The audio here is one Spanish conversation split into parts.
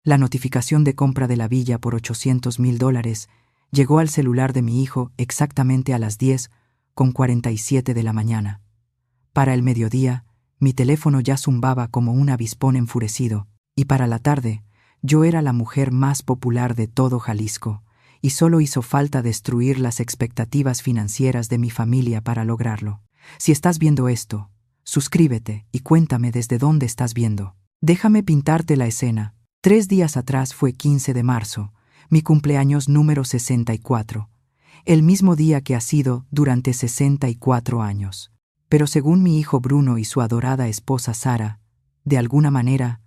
La notificación de compra de la villa por $800,000 llegó al celular de mi hijo exactamente a las 10:47 de la mañana. Para el mediodía, mi teléfono ya zumbaba como un avispón enfurecido, y para la tarde, yo era la mujer más popular de todo Jalisco, y solo hizo falta destruir las expectativas financieras de mi familia para lograrlo. Si estás viendo esto, suscríbete y cuéntame desde dónde estás viendo. Déjame pintarte la escena. 3 días atrás fue 15 de marzo, mi cumpleaños número 64, el mismo día que ha sido durante 64 años. Pero según mi hijo Bruno y su adorada esposa Sara, de alguna manera,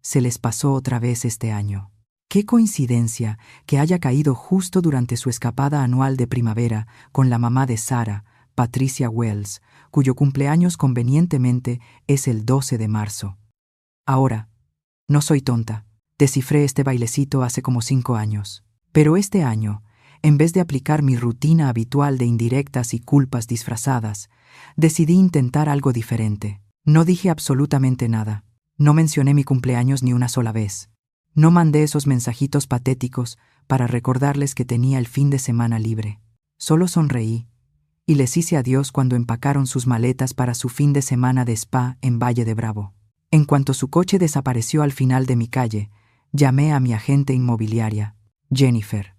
se les pasó otra vez este año. Qué coincidencia que haya caído justo durante su escapada anual de primavera con la mamá de Sara, Patricia Wells, cuyo cumpleaños convenientemente es el 12 de marzo. Ahora, no soy tonta. Descifré este bailecito hace como 5 años. Pero este año, en vez de aplicar mi rutina habitual de indirectas y culpas disfrazadas, decidí intentar algo diferente. No dije absolutamente nada. No mencioné mi cumpleaños ni una sola vez. No mandé esos mensajitos patéticos para recordarles que tenía el fin de semana libre. Solo sonreí y les hice adiós cuando empacaron sus maletas para su fin de semana de spa en Valle de Bravo. En cuanto su coche desapareció al final de mi calle, llamé a mi agente inmobiliaria. Jennifer,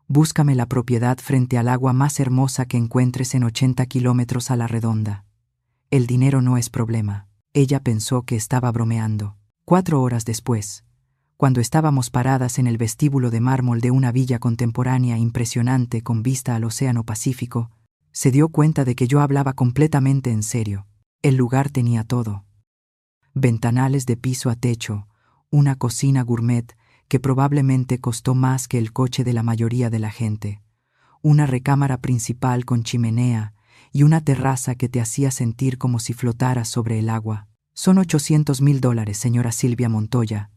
búscame la propiedad frente al agua más hermosa que encuentres en 80 kilómetros a la redonda. El dinero no es problema. Ella pensó que estaba bromeando. 4 horas después, cuando estábamos paradas en el vestíbulo de mármol de una villa contemporánea impresionante con vista al Océano Pacífico, se dio cuenta de que yo hablaba completamente en serio. El lugar tenía todo. Ventanales de piso a techo, una cocina gourmet que probablemente costó más que el coche de la mayoría de la gente, una recámara principal con chimenea y una terraza que te hacía sentir como si flotaras sobre el agua. Son $800,000, señora Silvia Montoya,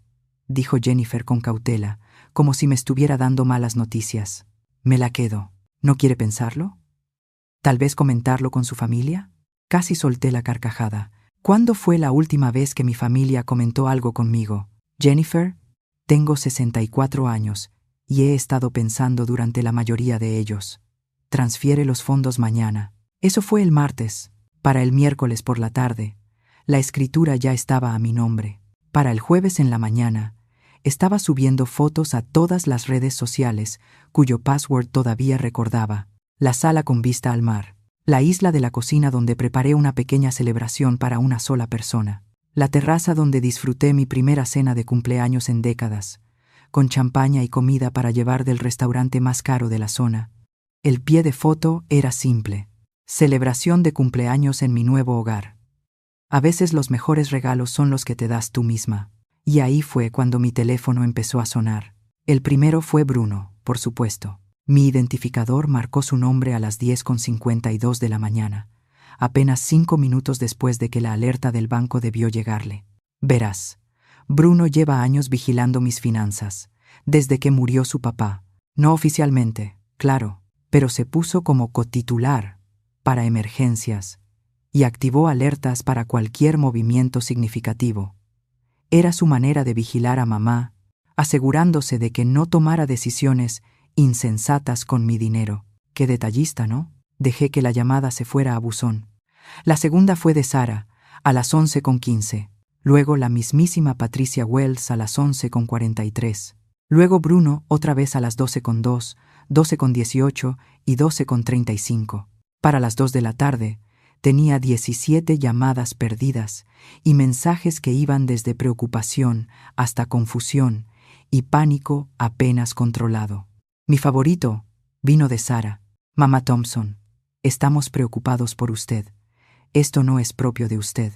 dijo Jennifer con cautela, como si me estuviera dando malas noticias. Me la quedo. ¿No quiere pensarlo? ¿Tal vez comentarlo con su familia? Casi solté la carcajada. ¿Cuándo fue la última vez que mi familia comentó algo conmigo? Jennifer, tengo 64 años y he estado pensando durante la mayoría de ellos. Transfiere los fondos mañana. Eso fue el martes. Para el miércoles por la tarde, la escritura ya estaba a mi nombre. Para el jueves en la mañana, estaba subiendo fotos a todas las redes sociales, cuyo password todavía recordaba. La sala con vista al mar. La isla de la cocina donde preparé una pequeña celebración para una sola persona. La terraza donde disfruté mi primera cena de cumpleaños en décadas, con champaña y comida para llevar del restaurante más caro de la zona. El pie de foto era simple. Celebración de cumpleaños en mi nuevo hogar. A veces los mejores regalos son los que te das tú misma. Y ahí fue cuando mi teléfono empezó a sonar. El primero fue Bruno, por supuesto. Mi identificador marcó su nombre a las 10:52 de la mañana, apenas 5 minutos después de que la alerta del banco debió llegarle. Verás, Bruno lleva años vigilando mis finanzas, desde que murió su papá. No oficialmente, claro, pero se puso como cotitular para emergencias y activó alertas para cualquier movimiento significativo. Era su manera de vigilar a mamá, asegurándose de que no tomara decisiones insensatas con mi dinero. Qué detallista, ¿no? Dejé que la llamada se fuera a buzón. La segunda fue de Sara, a las 11:15. Luego la mismísima Patricia Wells a las 11:43. Luego Bruno otra vez a las 12:02, 12:18 y 12:35. Para las 2 de la tarde, tenía 17 llamadas perdidas y mensajes que iban desde preocupación hasta confusión y pánico apenas controlado. Mi favorito vino de Sara. Mamá Thompson, estamos preocupados por usted. Esto no es propio de usted.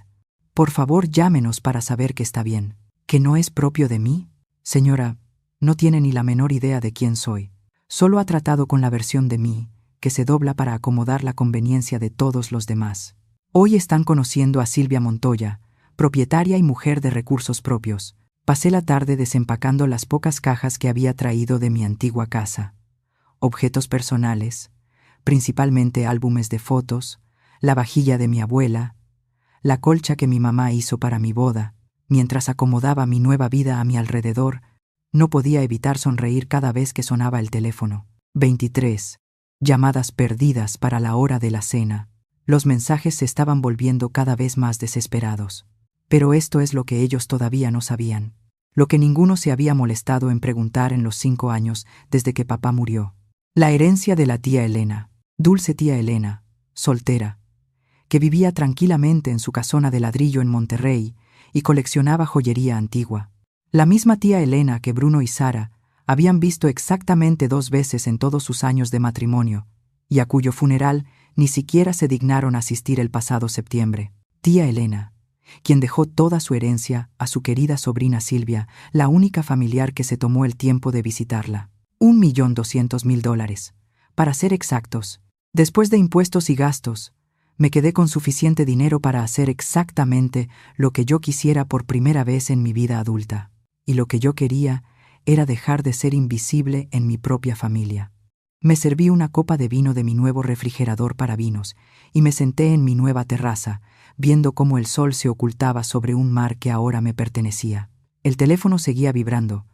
Por favor, llámenos para saber que está bien. ¿Que no es propio de mí? Señora, no tiene ni la menor idea de quién soy. Solo ha tratado con la versión de mí que se dobla para acomodar la conveniencia de todos los demás. Hoy están conociendo a Silvia Montoya, propietaria y mujer de recursos propios. Pasé la tarde desempacando las pocas cajas que había traído de mi antigua casa. Objetos personales, principalmente álbumes de fotos, la vajilla de mi abuela, la colcha que mi mamá hizo para mi boda, mientras acomodaba mi nueva vida a mi alrededor. No podía evitar sonreír cada vez que sonaba el teléfono. 23. Llamadas perdidas para la hora de la cena. Los mensajes se estaban volviendo cada vez más desesperados. Pero esto es lo que ellos todavía no sabían. Lo que ninguno se había molestado en preguntar en los 5 años desde que papá murió. La herencia de la tía Elena, dulce tía Elena, soltera, que vivía tranquilamente en su casona de ladrillo en Monterrey y coleccionaba joyería antigua. La misma tía Elena que Bruno y Sara habían visto exactamente 2 veces en todos sus años de matrimonio, y a cuyo funeral ni siquiera se dignaron asistir el pasado septiembre. Tía Elena, quien dejó toda su herencia a su querida sobrina Silvia, la única familiar que se tomó el tiempo de visitarla. $1.200.000. Para ser exactos, después de impuestos y gastos, me quedé con suficiente dinero para hacer exactamente lo que yo quisiera por primera vez en mi vida adulta. Y lo que yo quería era dejar de ser invisible en mi propia familia. Me serví una copa de vino de mi nuevo refrigerador para vinos y me senté en mi nueva terraza, viendo cómo el sol se ocultaba sobre un mar que ahora me pertenecía. El teléfono seguía vibrando,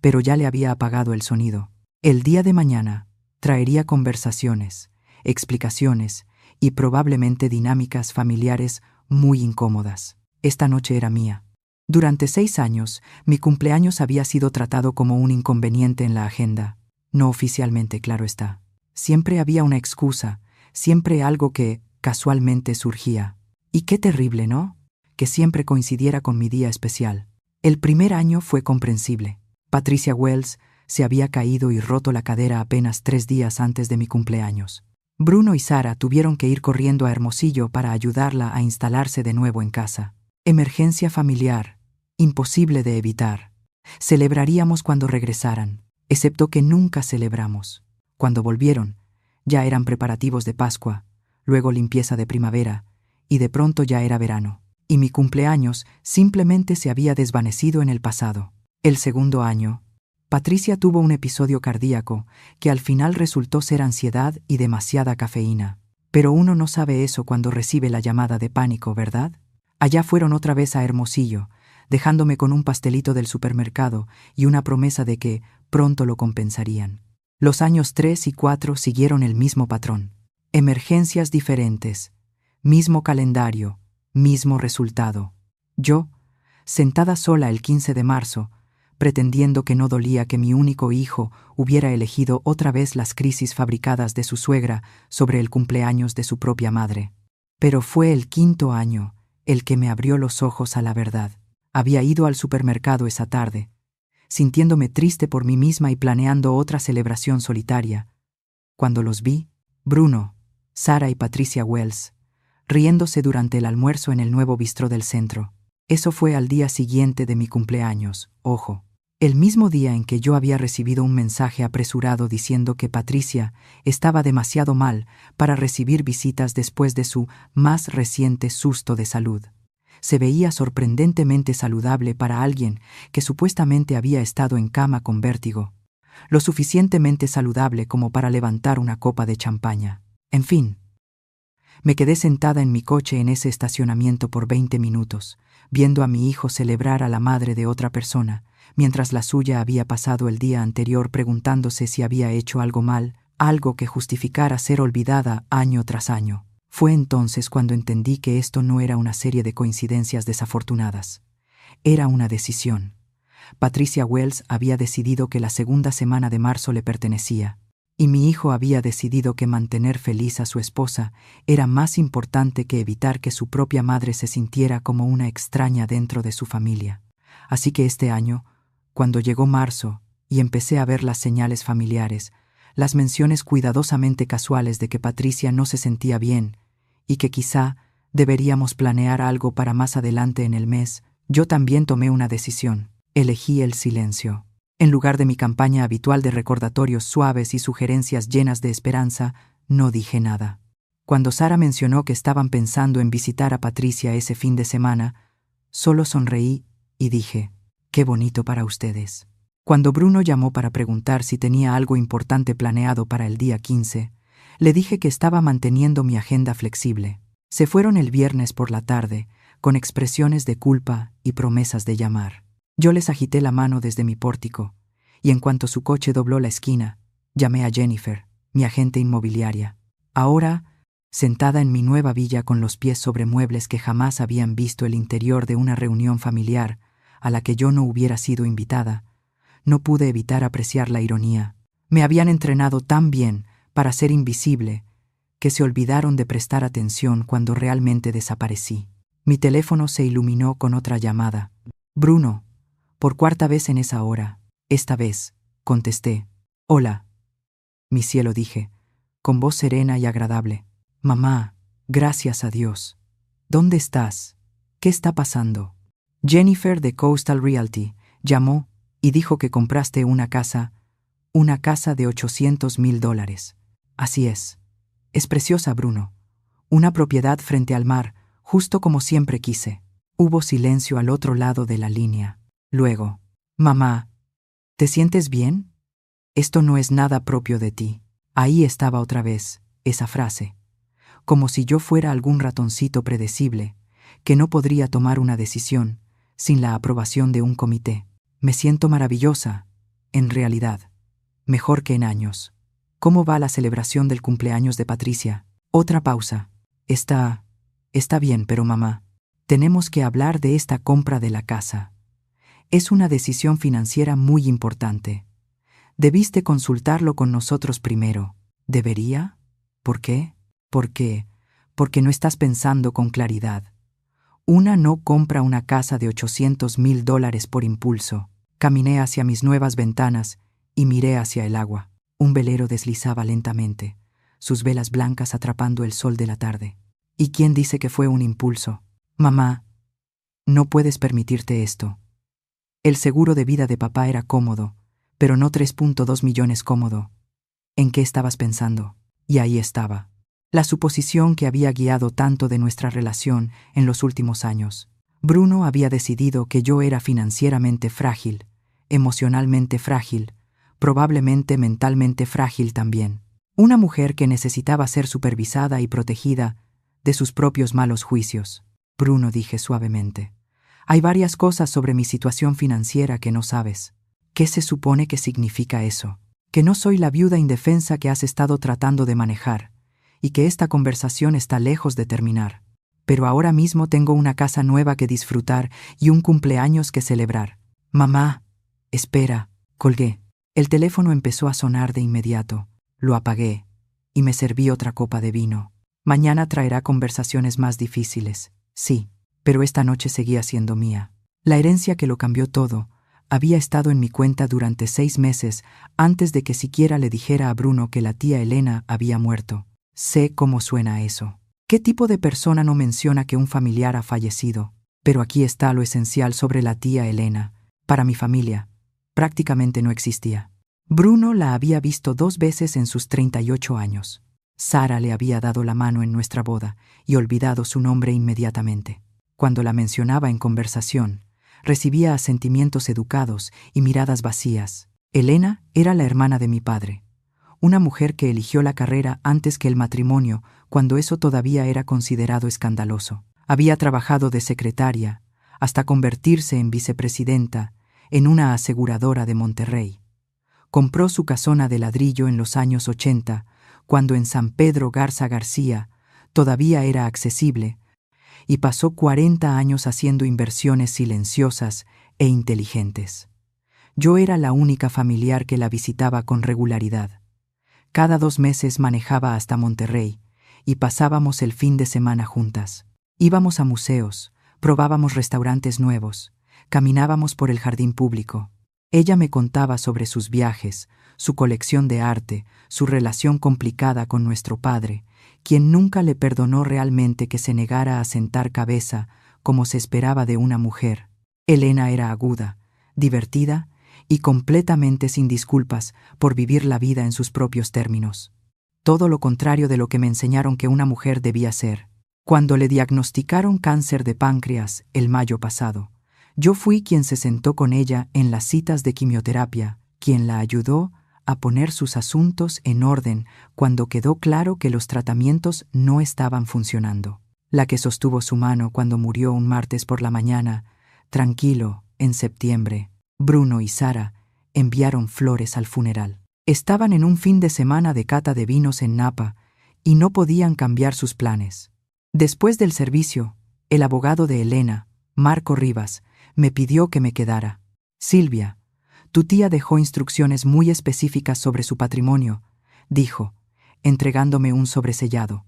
pero ya le había apagado el sonido. El día de mañana traería conversaciones, explicaciones y probablemente dinámicas familiares muy incómodas. Esta noche era mía. Durante 6 años, mi cumpleaños había sido tratado como un inconveniente en la agenda. No oficialmente, claro está. Siempre había una excusa, siempre algo que, casualmente, surgía. Y qué terrible, ¿no? Que siempre coincidiera con mi día especial. El primer año fue comprensible. Patricia Wells se había caído y roto la cadera apenas 3 días antes de mi cumpleaños. Bruno y Sara tuvieron que ir corriendo a Hermosillo para ayudarla a instalarse de nuevo en casa. Emergencia familiar, imposible de evitar. Celebraríamos cuando regresaran, excepto que nunca celebramos. Cuando volvieron, ya eran preparativos de Pascua, luego limpieza de primavera, y de pronto ya era verano. Y mi cumpleaños simplemente se había desvanecido en el pasado. El segundo año, Patricia tuvo un episodio cardíaco que al final resultó ser ansiedad y demasiada cafeína. Pero uno no sabe eso cuando recibe la llamada de pánico, ¿verdad? Allá fueron otra vez a Hermosillo, dejándome con un pastelito del supermercado y una promesa de que pronto lo compensarían. Los años 3 y 4 siguieron el mismo patrón. Emergencias diferentes, mismo calendario, mismo resultado. Yo, sentada sola el 15 de marzo, pretendiendo que no dolía que mi único hijo hubiera elegido otra vez las crisis fabricadas de su suegra sobre el cumpleaños de su propia madre. Pero fue el 5.º año el que me abrió los ojos a la verdad. Había ido al supermercado esa tarde, sintiéndome triste por mí misma y planeando otra celebración solitaria, cuando los vi, Bruno, Sara y Patricia Wells, riéndose durante el almuerzo en el nuevo bistró del centro. Eso fue al día siguiente de mi cumpleaños, ojo. El mismo día en que yo había recibido un mensaje apresurado diciendo que Patricia estaba demasiado mal para recibir visitas después de su más reciente susto de salud. Se veía sorprendentemente saludable para alguien que supuestamente había estado en cama con vértigo, lo suficientemente saludable como para levantar una copa de champaña. En fin, me quedé sentada en mi coche en ese estacionamiento por 20 minutos, viendo a mi hijo celebrar a la madre de otra persona, mientras la suya había pasado el día anterior preguntándose si había hecho algo mal, algo que justificara ser olvidada año tras año. Fue entonces cuando entendí que esto no era una serie de coincidencias desafortunadas. Era una decisión. Patricia Wells había decidido que la segunda semana de marzo le pertenecía, y mi hijo había decidido que mantener feliz a su esposa era más importante que evitar que su propia madre se sintiera como una extraña dentro de su familia. Así que este año, cuando llegó marzo y empecé a ver las señales familiares, las menciones cuidadosamente casuales de que Patricia no se sentía bien y que quizá deberíamos planear algo para más adelante en el mes, yo también tomé una decisión. Elegí el silencio. En lugar de mi campaña habitual de recordatorios suaves y sugerencias llenas de esperanza, no dije nada. Cuando Sara mencionó que estaban pensando en visitar a Patricia ese fin de semana, solo sonreí y dije, «Qué bonito para ustedes». Cuando Bruno llamó para preguntar si tenía algo importante planeado para el día 15, le dije que estaba manteniendo mi agenda flexible. Se fueron el viernes por la tarde, con expresiones de culpa y promesas de llamar. Yo les agité la mano desde mi pórtico, y en cuanto su coche dobló la esquina, llamé a Jennifer, mi agente inmobiliaria. Ahora, sentada en mi nueva villa con los pies sobre muebles que jamás habían visto el interior de una reunión familiar a la que yo no hubiera sido invitada, no pude evitar apreciar la ironía. Me habían entrenado tan bien para ser invisible que se olvidaron de prestar atención cuando realmente desaparecí. Mi teléfono se iluminó con otra llamada. Bruno, por cuarta vez en esa hora. Esta vez, contesté. Hola. Mi cielo, dije, con voz serena y agradable. Mamá, gracias a Dios. ¿Dónde estás? ¿Qué está pasando? Jennifer de Coastal Realty llamó y dijo que compraste una casa de $800,000. Así es. Es preciosa, Bruno. Una propiedad frente al mar, justo como siempre quise. Hubo silencio al otro lado de la línea. Luego, mamá, ¿te sientes bien? Esto no es nada propio de ti. Ahí estaba otra vez, esa frase. Como si yo fuera algún ratoncito predecible, que no podría tomar una decisión sin la aprobación de un comité. Me siento maravillosa, en realidad. Mejor que en años. ¿Cómo va la celebración del cumpleaños de Patricia? Otra pausa. Está bien, pero mamá, tenemos que hablar de esta compra de la casa. Es una decisión financiera muy importante. Debiste consultarlo con nosotros primero. ¿Debería? ¿Por qué? Porque no estás pensando con claridad. Una no compra una casa de $800,000 por impulso. Caminé hacia mis nuevas ventanas y miré hacia el agua. Un velero deslizaba lentamente, sus velas blancas atrapando el sol de la tarde. ¿Y quién dice que fue un impulso? Mamá, no puedes permitirte esto. El seguro de vida de papá era cómodo, pero no 3.2 millones cómodo. ¿En qué estabas pensando? Y ahí estaba. La suposición que había guiado tanto de nuestra relación en los últimos años. Bruno había decidido que yo era financieramente frágil, emocionalmente frágil, probablemente mentalmente frágil también. Una mujer que necesitaba ser supervisada y protegida de sus propios malos juicios. Bruno, dije suavemente, hay varias cosas sobre mi situación financiera que no sabes. ¿Qué se supone que significa eso? Que no soy la viuda indefensa que has estado tratando de manejar, y que esta conversación está lejos de terminar. Pero ahora mismo tengo una casa nueva que disfrutar y un cumpleaños que celebrar. Mamá, espera, colgué. El teléfono empezó a sonar de inmediato. Lo apagué y me serví otra copa de vino. Mañana traerá conversaciones más difíciles, sí, pero esta noche seguía siendo mía. La herencia que lo cambió todo había estado en mi cuenta durante 6 meses antes de que siquiera le dijera a Bruno que la tía Elena había muerto. Sé cómo suena eso. ¿Qué tipo de persona no menciona que un familiar ha fallecido? Pero aquí está lo esencial sobre la tía Elena. Para mi familia, prácticamente no existía. Bruno la había visto 2 veces en sus 38 años. Sara le había dado la mano en nuestra boda y olvidado su nombre inmediatamente. Cuando la mencionaba en conversación, recibía asentimientos educados y miradas vacías. Elena era la hermana de mi padre, una mujer que eligió la carrera antes que el matrimonio cuando eso todavía era considerado escandaloso. Había trabajado de secretaria hasta convertirse en vicepresidenta en una aseguradora de Monterrey. Compró su casona de ladrillo en los años 80, cuando en San Pedro Garza García todavía era accesible, y pasó 40 años haciendo inversiones silenciosas e inteligentes. Yo era la única familiar que la visitaba con regularidad. Cada 2 meses manejaba hasta Monterrey y pasábamos el fin de semana juntas. Íbamos a museos, probábamos restaurantes nuevos, caminábamos por el jardín público. Ella me contaba sobre sus viajes, su colección de arte, su relación complicada con nuestro padre, quien nunca le perdonó realmente que se negara a sentar cabeza como se esperaba de una mujer. Elena era aguda, divertida y completamente sin disculpas por vivir la vida en sus propios términos. Todo lo contrario de lo que me enseñaron que una mujer debía ser. Cuando le diagnosticaron cáncer de páncreas el mayo pasado, yo fui quien se sentó con ella en las citas de quimioterapia, quien la ayudó a poner sus asuntos en orden cuando quedó claro que los tratamientos no estaban funcionando. La que sostuvo su mano cuando murió un martes por la mañana, tranquilo, en septiembre. Bruno y Sara enviaron flores al funeral. Estaban en un fin de semana de cata de vinos en Napa y no podían cambiar sus planes. Después del servicio, el abogado de Elena, Marco Rivas, me pidió que me quedara. Silvia, tu tía dejó instrucciones muy específicas sobre su patrimonio, dijo, entregándome un sobresellado.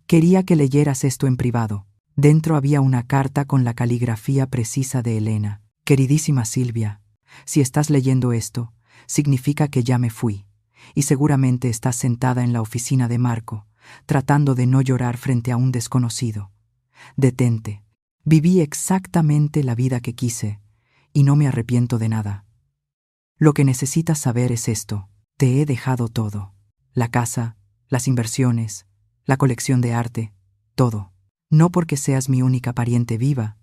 Quería que leyeras esto en privado. Dentro había una carta con la caligrafía precisa de Elena. Queridísima Silvia, si estás leyendo esto, significa que ya me fui, y seguramente estás sentada en la oficina de Marco, tratando de no llorar frente a un desconocido. Detente. Viví exactamente la vida que quise, y no me arrepiento de nada. Lo que necesitas saber es esto. Te he dejado todo. La casa, las inversiones, la colección de arte, todo. No porque seas mi única pariente viva,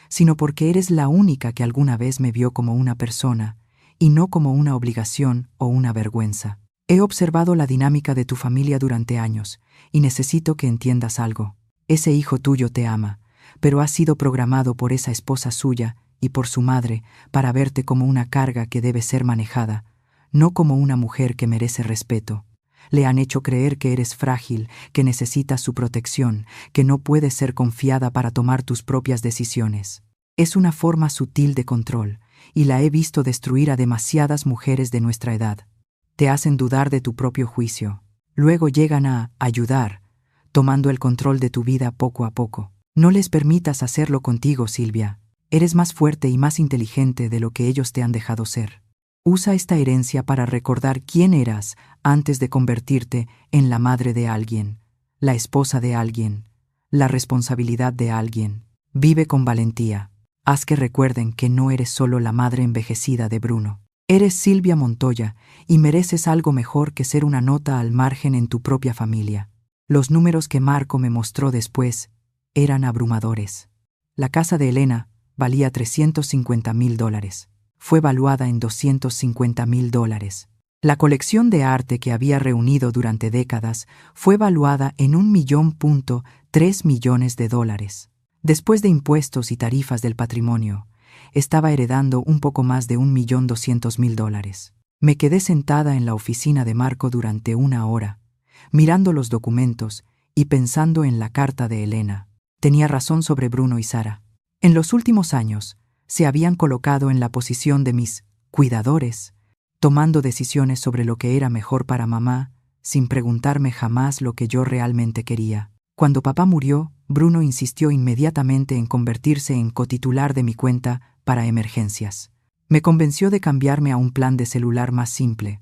sino porque eres la única que alguna vez me vio como una persona y no como una obligación o una vergüenza. He observado la dinámica de tu familia durante años y necesito que entiendas algo. Ese hijo tuyo te ama, pero ha sido programado por esa esposa suya y por su madre para verte como una carga que debe ser manejada, no como una mujer que merece respeto. Le han hecho creer que eres frágil, que necesitas su protección, que no puedes ser confiada para tomar tus propias decisiones. Es una forma sutil de control, y la he visto destruir a demasiadas mujeres de nuestra edad. Te hacen dudar de tu propio juicio. Luego llegan a ayudar, tomando el control de tu vida poco a poco. No les permitas hacerlo contigo, Silvia. Eres más fuerte y más inteligente de lo que ellos te han dejado ser. Usa esta herencia para recordar quién eras antes de convertirte en la madre de alguien, la esposa de alguien, la responsabilidad de alguien. Vive con valentía. Haz que recuerden que no eres solo la madre envejecida de Bruno. Eres Silvia Montoya y mereces algo mejor que ser una nota al margen en tu propia familia. Los números que Marco me mostró después eran abrumadores. La casa de Elena valía $350,000. Fue valuada en $250,000. La colección de arte que había reunido durante décadas fue valuada en $1,3 millones. Después de impuestos y tarifas del patrimonio, estaba heredando un poco más de $1,200,000. Me quedé sentada en la oficina de Marco durante una hora, mirando los documentos y pensando en la carta de Elena. Tenía razón sobre Bruno y Sara. En los últimos años, se habían colocado en la posición de mis cuidadores, tomando decisiones sobre lo que era mejor para mamá, sin preguntarme jamás lo que yo realmente quería. Cuando papá murió, Bruno insistió inmediatamente en convertirse en cotitular de mi cuenta para emergencias. Me convenció de cambiarme a un plan de celular más simple,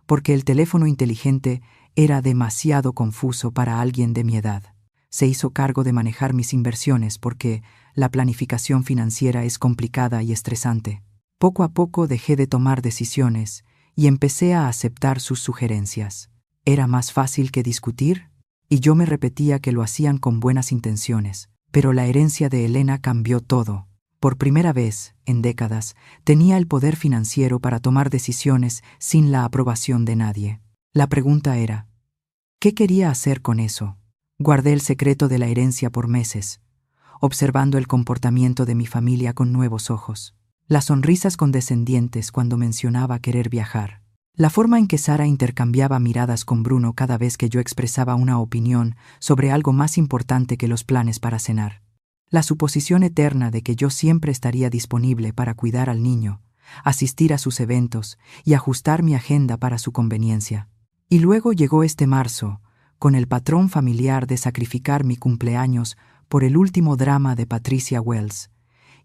porque el teléfono inteligente era demasiado confuso para alguien de mi edad. Se hizo cargo de manejar mis inversiones porque la planificación financiera es complicada y estresante. Poco a poco dejé de tomar decisiones y empecé a aceptar sus sugerencias. ¿Era más fácil que discutir? Y yo me repetía que lo hacían con buenas intenciones. Pero la herencia de Elena cambió todo. Por primera vez, en décadas, tenía el poder financiero para tomar decisiones sin la aprobación de nadie. La pregunta era, ¿qué quería hacer con eso? Guardé el secreto de la herencia por meses, observando el comportamiento de mi familia con nuevos ojos. Las sonrisas condescendientes cuando mencionaba querer viajar. La forma en que Sara intercambiaba miradas con Bruno cada vez que yo expresaba una opinión sobre algo más importante que los planes para cenar. La suposición eterna de que yo siempre estaría disponible para cuidar al niño, asistir a sus eventos y ajustar mi agenda para su conveniencia. Y luego llegó este marzo, con el patrón familiar de sacrificar mi cumpleaños por el último drama de Patricia Wells,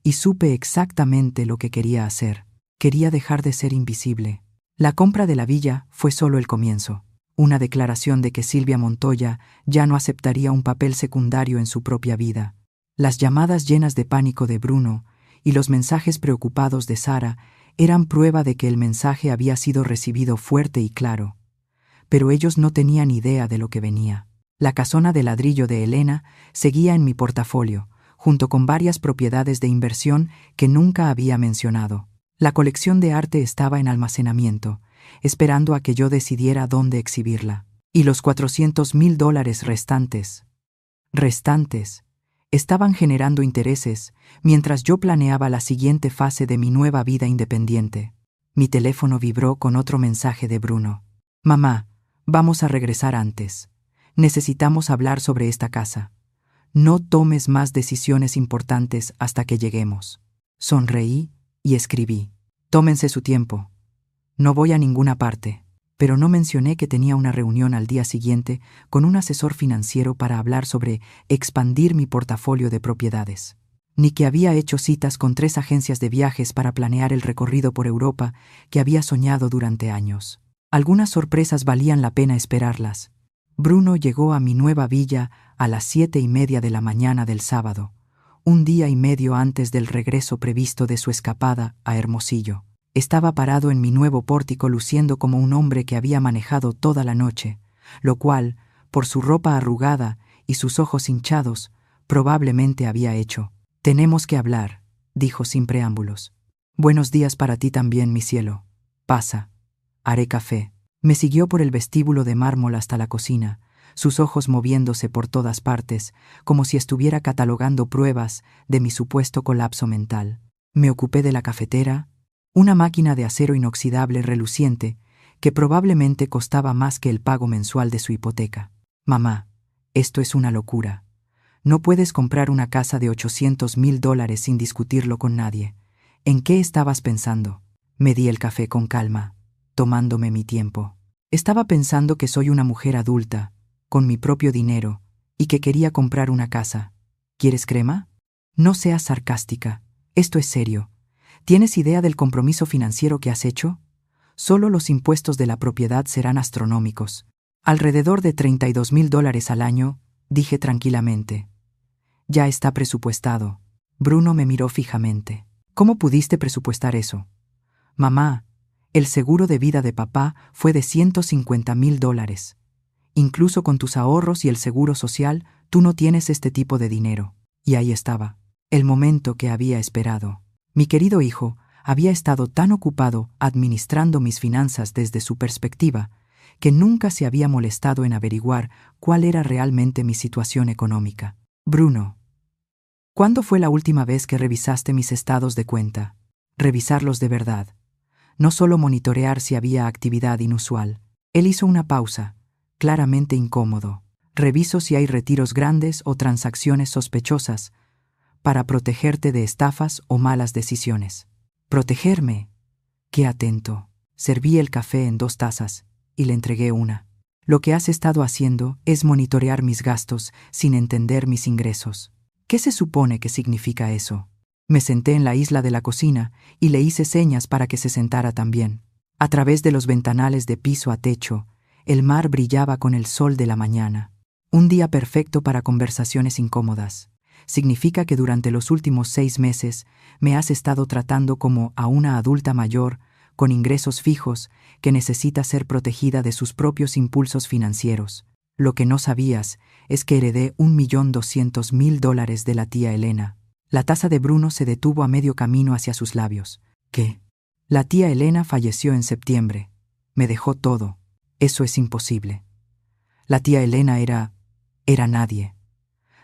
y supe exactamente lo que quería hacer. Quería dejar de ser invisible. La compra de la villa fue solo el comienzo, una declaración de que Silvia Montoya ya no aceptaría un papel secundario en su propia vida. Las llamadas llenas de pánico de Bruno y los mensajes preocupados de Sara eran prueba de que el mensaje había sido recibido fuerte y claro. Pero ellos no tenían idea de lo que venía. La casona de ladrillo de Elena seguía en mi portafolio, junto con varias propiedades de inversión que nunca había mencionado. La colección de arte estaba en almacenamiento, esperando a que yo decidiera dónde exhibirla. Y los $400,000 restantes, estaban generando intereses mientras yo planeaba la siguiente fase de mi nueva vida independiente. Mi teléfono vibró con otro mensaje de Bruno. Mamá, vamos a regresar antes. Necesitamos hablar sobre esta casa. No tomes más decisiones importantes hasta que lleguemos. Sonreí y escribí. Tómense su tiempo. No voy a ninguna parte. Pero no mencioné que tenía una reunión al día siguiente con un asesor financiero para hablar sobre expandir mi portafolio de propiedades. Ni que había hecho citas con 3 agencias de viajes para planear el recorrido por Europa que había soñado durante años. Algunas sorpresas valían la pena esperarlas. Bruno llegó a mi nueva villa a las 7:30 de la mañana del sábado, un día y medio antes del regreso previsto de su escapada a Hermosillo. Estaba parado en mi nuevo pórtico luciendo como un hombre que había manejado toda la noche, lo cual, por su ropa arrugada y sus ojos hinchados, probablemente había hecho. «Tenemos que hablar», dijo sin preámbulos. «Buenos días para ti también, mi cielo. Pasa. Haré café». Me siguió por el vestíbulo de mármol hasta la cocina, sus ojos moviéndose por todas partes, como si estuviera catalogando pruebas de mi supuesto colapso mental. Me ocupé de la cafetera, una máquina de acero inoxidable reluciente que probablemente costaba más que el pago mensual de su hipoteca. «Mamá, esto es una locura. No puedes comprar una casa de $800,000 sin discutirlo con nadie. ¿En qué estabas pensando?» Me di el café con calma, tomándome mi tiempo. Estaba pensando que soy una mujer adulta, con mi propio dinero, y que quería comprar una casa. ¿Quieres crema? No seas sarcástica. Esto es serio. ¿Tienes idea del compromiso financiero que has hecho? Solo los impuestos de la propiedad serán astronómicos. Alrededor de $32,000 al año, dije tranquilamente. Ya está presupuestado. Bruno me miró fijamente. ¿Cómo pudiste presupuestar eso? Mamá, el seguro de vida de papá fue de $150,000. Incluso con tus ahorros y el seguro social, tú no tienes este tipo de dinero. Y ahí estaba, el momento que había esperado. Mi querido hijo había estado tan ocupado administrando mis finanzas desde su perspectiva que nunca se había molestado en averiguar cuál era realmente mi situación económica. Bruno, ¿cuándo fue la última vez que revisaste mis estados de cuenta? Revisarlos de verdad. No solo monitorear si había actividad inusual. Él hizo una pausa, claramente incómodo. Reviso si hay retiros grandes o transacciones sospechosas, para protegerte de estafas o malas decisiones. ¿Protegerme? Qué atento. Serví el café en 2 tazas y le entregué una. Lo que has estado haciendo es monitorear mis gastos sin entender mis ingresos. ¿Qué se supone que significa eso? Me senté en la isla de la cocina y le hice señas para que se sentara también. A través de los ventanales de piso a techo, el mar brillaba con el sol de la mañana. Un día perfecto para conversaciones incómodas. Significa que durante los últimos 6 meses me has estado tratando como a una adulta mayor, con ingresos fijos, que necesita ser protegida de sus propios impulsos financieros. Lo que no sabías es que heredé $1,200,000 de la tía Elena. La taza de Bruno se detuvo a medio camino hacia sus labios. ¿Qué? La tía Elena falleció en septiembre. Me dejó todo. Eso es imposible. La tía Elena era nadie.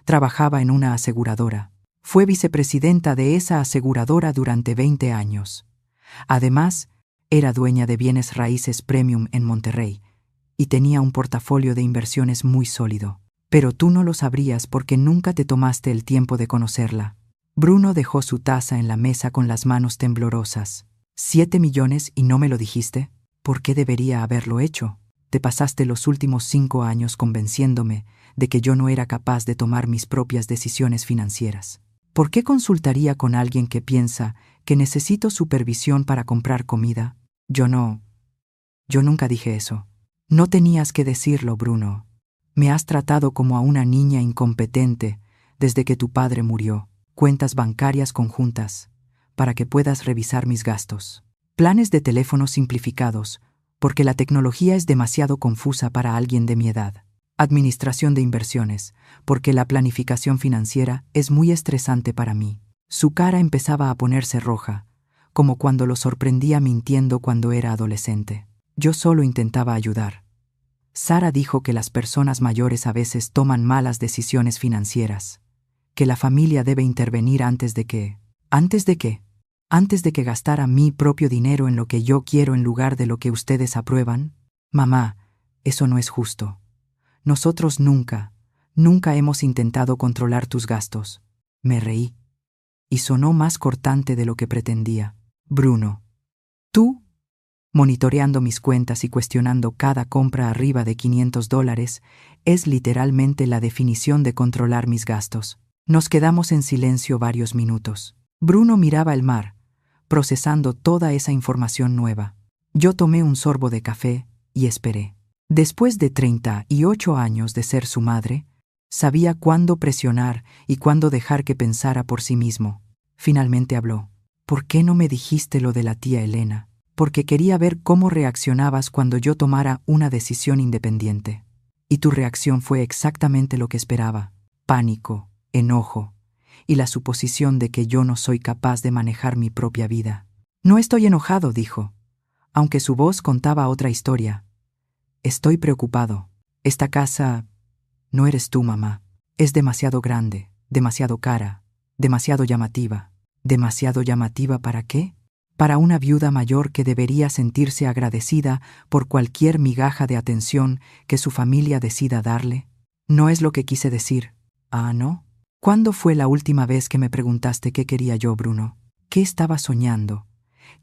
Trabajaba en una aseguradora. Fue vicepresidenta de esa aseguradora durante 20 años. Además, era dueña de bienes raíces premium en Monterrey y tenía un portafolio de inversiones muy sólido. Pero tú no lo sabrías porque nunca te tomaste el tiempo de conocerla. Bruno dejó su taza en la mesa con las manos temblorosas. ¿7 millones y no me lo dijiste? ¿Por qué debería haberlo hecho? Te pasaste los últimos 5 años convenciéndome de que yo no era capaz de tomar mis propias decisiones financieras. ¿Por qué consultaría con alguien que piensa que necesito supervisión para comprar comida? Yo nunca dije eso. No tenías que decirlo, Bruno. Me has tratado como a una niña incompetente desde que tu padre murió. Cuentas bancarias conjuntas, para que puedas revisar mis gastos. Planes de teléfono simplificados, porque la tecnología es demasiado confusa para alguien de mi edad. Administración de inversiones, porque la planificación financiera es muy estresante para mí. Su cara empezaba a ponerse roja, como cuando lo sorprendía mintiendo cuando era adolescente. Yo solo intentaba ayudar. Sara dijo que las personas mayores a veces toman malas decisiones financieras, que la familia debe intervenir antes de qué. antes de que gastara mi propio dinero en lo que yo quiero en lugar de lo que ustedes aprueban? Mamá, eso no es justo. Nosotros nunca hemos intentado controlar tus gastos. Me reí. Y sonó más cortante de lo que pretendía. Bruno, tú, monitoreando mis cuentas y cuestionando cada compra arriba de $500, es literalmente la definición de controlar mis gastos. Nos quedamos en silencio varios minutos. Bruno miraba el mar, procesando toda esa información nueva. Yo tomé un sorbo de café y esperé. Después de 38 años de ser su madre, sabía cuándo presionar y cuándo dejar que pensara por sí mismo. Finalmente habló. ¿Por qué no me dijiste lo de la tía Elena? Porque quería ver cómo reaccionabas cuando yo tomara una decisión independiente. Y tu reacción fue exactamente lo que esperaba. Pánico, enojo y la suposición de que yo no soy capaz de manejar mi propia vida. No estoy enojado, dijo, aunque su voz contaba otra historia. Estoy preocupado. Esta casa no eres tú, mamá. Es demasiado grande, demasiado cara, demasiado llamativa. ¿Demasiado llamativa para qué? Para una viuda mayor que debería sentirse agradecida por cualquier migaja de atención que su familia decida darle. No es lo que quise decir. ¿Ah, no? ¿Cuándo fue la última vez que me preguntaste qué quería yo, Bruno? ¿Qué estaba soñando?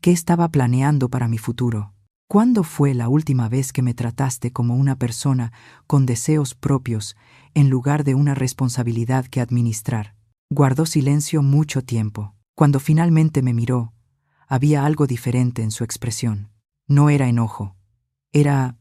¿Qué estaba planeando para mi futuro? ¿Cuándo fue la última vez que me trataste como una persona con deseos propios en lugar de una responsabilidad que administrar? Guardó silencio mucho tiempo. Cuando finalmente me miró, había algo diferente en su expresión. No era enojo. Era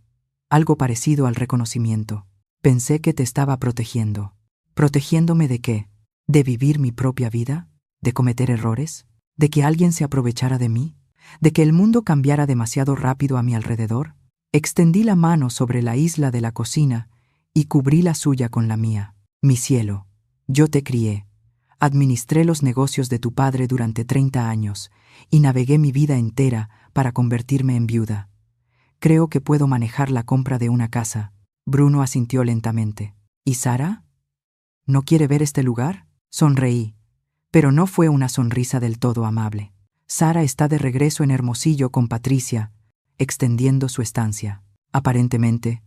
algo parecido al reconocimiento. Pensé que te estaba protegiendo. ¿Protegiéndome de qué? ¿De vivir mi propia vida? ¿De cometer errores? ¿De que alguien se aprovechara de mí? ¿De que el mundo cambiara demasiado rápido a mi alrededor? Extendí la mano sobre la isla de la cocina y cubrí la suya con la mía. Mi cielo, yo te crié. Administré los negocios de tu padre durante 30 años y navegué mi vida entera para convertirme en viuda. Creo que puedo manejar la compra de una casa. Bruno asintió lentamente. ¿Y Sara? ¿No quiere ver este lugar? Sonreí, pero no fue una sonrisa del todo amable. Sara está de regreso en Hermosillo con Patricia, extendiendo su estancia. Aparentemente,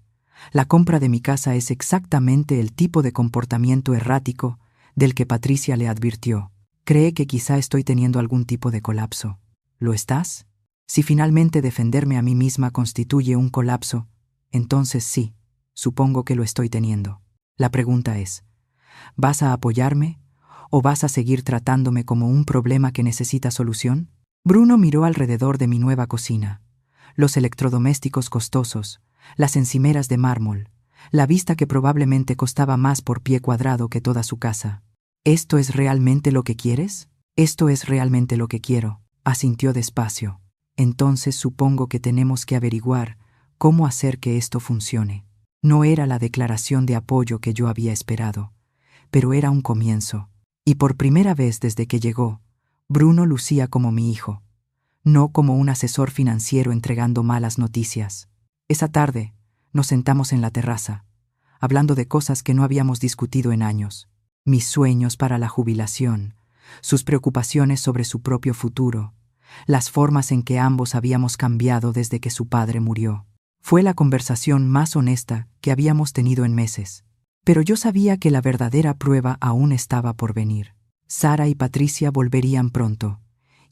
la compra de mi casa es exactamente el tipo de comportamiento errático del que Patricia le advirtió. Cree que quizá estoy teniendo algún tipo de colapso. ¿Lo estás? Si finalmente defenderme a mí misma constituye un colapso, entonces sí, supongo que lo estoy teniendo. La pregunta es, ¿vas a apoyarme o vas a seguir tratándome como un problema que necesita solución? Bruno miró alrededor de mi nueva cocina. Los electrodomésticos costosos, las encimeras de mármol, la vista que probablemente costaba más por pie cuadrado que toda su casa. ¿Esto es realmente lo que quieres? Esto es realmente lo que quiero, asintió despacio. Entonces supongo que tenemos que averiguar cómo hacer que esto funcione. No era la declaración de apoyo que yo había esperado, pero era un comienzo. Y por primera vez desde que llegó, Bruno lucía como mi hijo, no como un asesor financiero entregando malas noticias. Esa tarde, nos sentamos en la terraza, hablando de cosas que no habíamos discutido en años. Mis sueños para la jubilación, sus preocupaciones sobre su propio futuro, las formas en que ambos habíamos cambiado desde que su padre murió. Fue la conversación más honesta que habíamos tenido en meses. Pero yo sabía que la verdadera prueba aún estaba por venir. Sara y Patricia volverían pronto,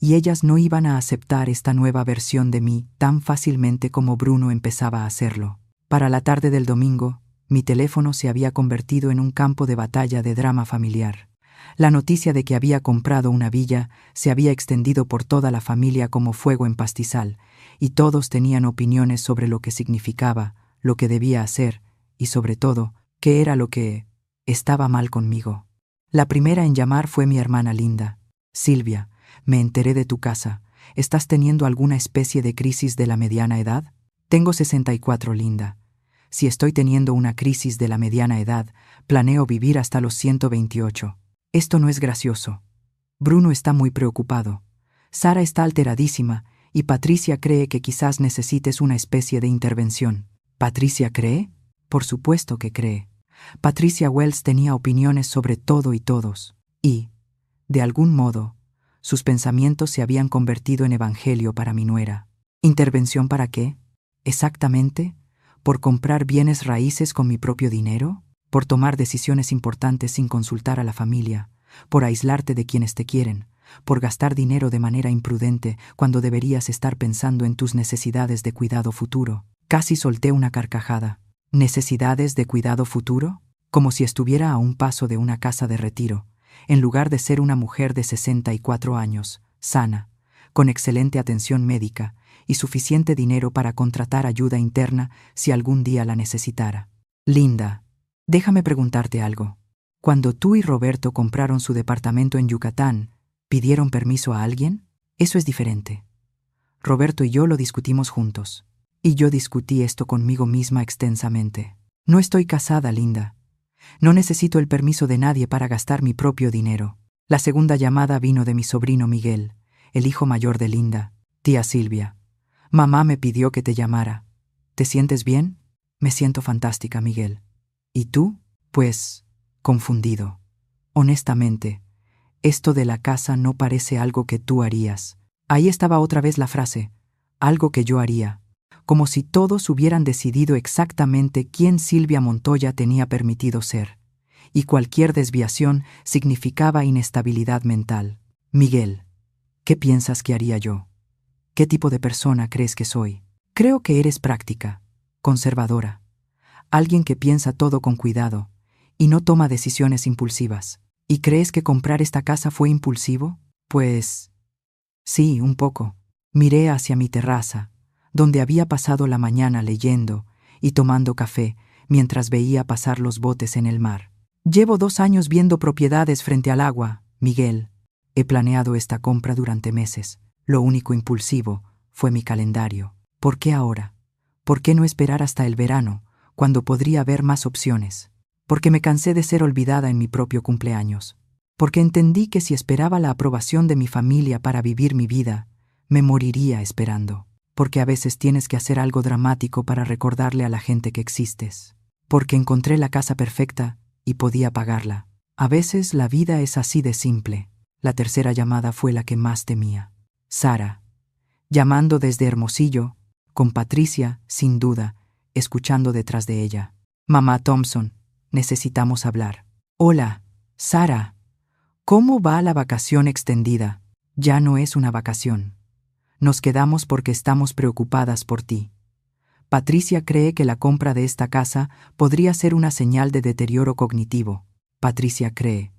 y ellas no iban a aceptar esta nueva versión de mí tan fácilmente como Bruno empezaba a hacerlo. Para la tarde del domingo, mi teléfono se había convertido en un campo de batalla de drama familiar. La noticia de que había comprado una villa se había extendido por toda la familia como fuego en pastizal, y todos tenían opiniones sobre lo que significaba, lo que debía hacer, y sobre todo, qué era lo que estaba mal conmigo. La primera en llamar fue mi hermana Linda. Silvia, me enteré de tu casa. ¿Estás teniendo alguna especie de crisis de la mediana edad? Tengo 64, Linda. Si estoy teniendo una crisis de la mediana edad, planeo vivir hasta los 128. Esto no es gracioso. Bruno está muy preocupado. Sara está alteradísima y Patricia cree que quizás necesites una especie de intervención. ¿Patricia cree? Por supuesto que cree. Patricia Wells tenía opiniones sobre todo y todos. Y, de algún modo, Sus pensamientos se habían convertido en evangelio para mi nuera. ¿Intervención para qué? Exactamente. ¿Por comprar bienes raíces con mi propio dinero? ¿Por tomar decisiones importantes sin consultar a la familia? ¿Por aislarte de quienes te quieren? ¿Por gastar dinero de manera imprudente cuando deberías estar pensando en tus necesidades de cuidado futuro? Casi solté una carcajada. ¿Necesidades de cuidado futuro? Como si estuviera a un paso de una casa de retiro, en lugar de ser una mujer de 64 años, sana, con excelente atención médica y suficiente dinero para contratar ayuda interna si algún día la necesitara. Linda, déjame preguntarte algo. Cuando tú y Roberto compraron su departamento en Yucatán, ¿pidieron permiso a alguien? Eso es diferente. Roberto y yo lo discutimos juntos. Y yo discutí esto conmigo misma extensamente. No estoy casada, Linda. No necesito el permiso de nadie para gastar mi propio dinero. La segunda llamada vino de mi sobrino Miguel, el hijo mayor de Linda. Tía Silvia, mamá me pidió que te llamara. ¿Te sientes bien? Me siento fantástica, Miguel. ¿Y tú? Pues, confundido. Honestamente, esto de la casa no parece algo que tú harías. Ahí estaba otra vez la frase, algo que yo haría. Como si todos hubieran decidido exactamente quién Silvia Montoya tenía permitido ser, y cualquier desviación significaba inestabilidad mental. Miguel, ¿qué piensas que haría yo? ¿Qué tipo de persona crees que soy? Creo que eres práctica, conservadora, alguien que piensa todo con cuidado y no toma decisiones impulsivas. ¿Y crees que comprar esta casa fue impulsivo? Pues sí, un poco. Miré hacia mi terraza, donde había pasado la mañana leyendo y tomando café mientras veía pasar los botes en el mar. Llevo 2 años viendo propiedades frente al agua, Miguel. He planeado esta compra durante meses. Lo único impulsivo fue mi calendario. ¿Por qué ahora? ¿Por qué no esperar hasta el verano, cuando podría haber más opciones? Porque me cansé de ser olvidada en mi propio cumpleaños. Porque entendí que si esperaba la aprobación de mi familia para vivir mi vida, me moriría esperando. Porque a veces tienes que hacer algo dramático para recordarle a la gente que existes. Porque encontré la casa perfecta y podía pagarla. A veces la vida es así de simple. La tercera llamada fue la que más temía. Sara, llamando desde Hermosillo, con Patricia, sin duda, escuchando detrás de ella. Mamá Thompson, necesitamos hablar. Hola, Sara. ¿Cómo va la vacación extendida? Ya no es una vacación. Nos quedamos porque estamos preocupadas por ti. Patricia cree que la compra de esta casa podría ser una señal de deterioro cognitivo. Patricia cree.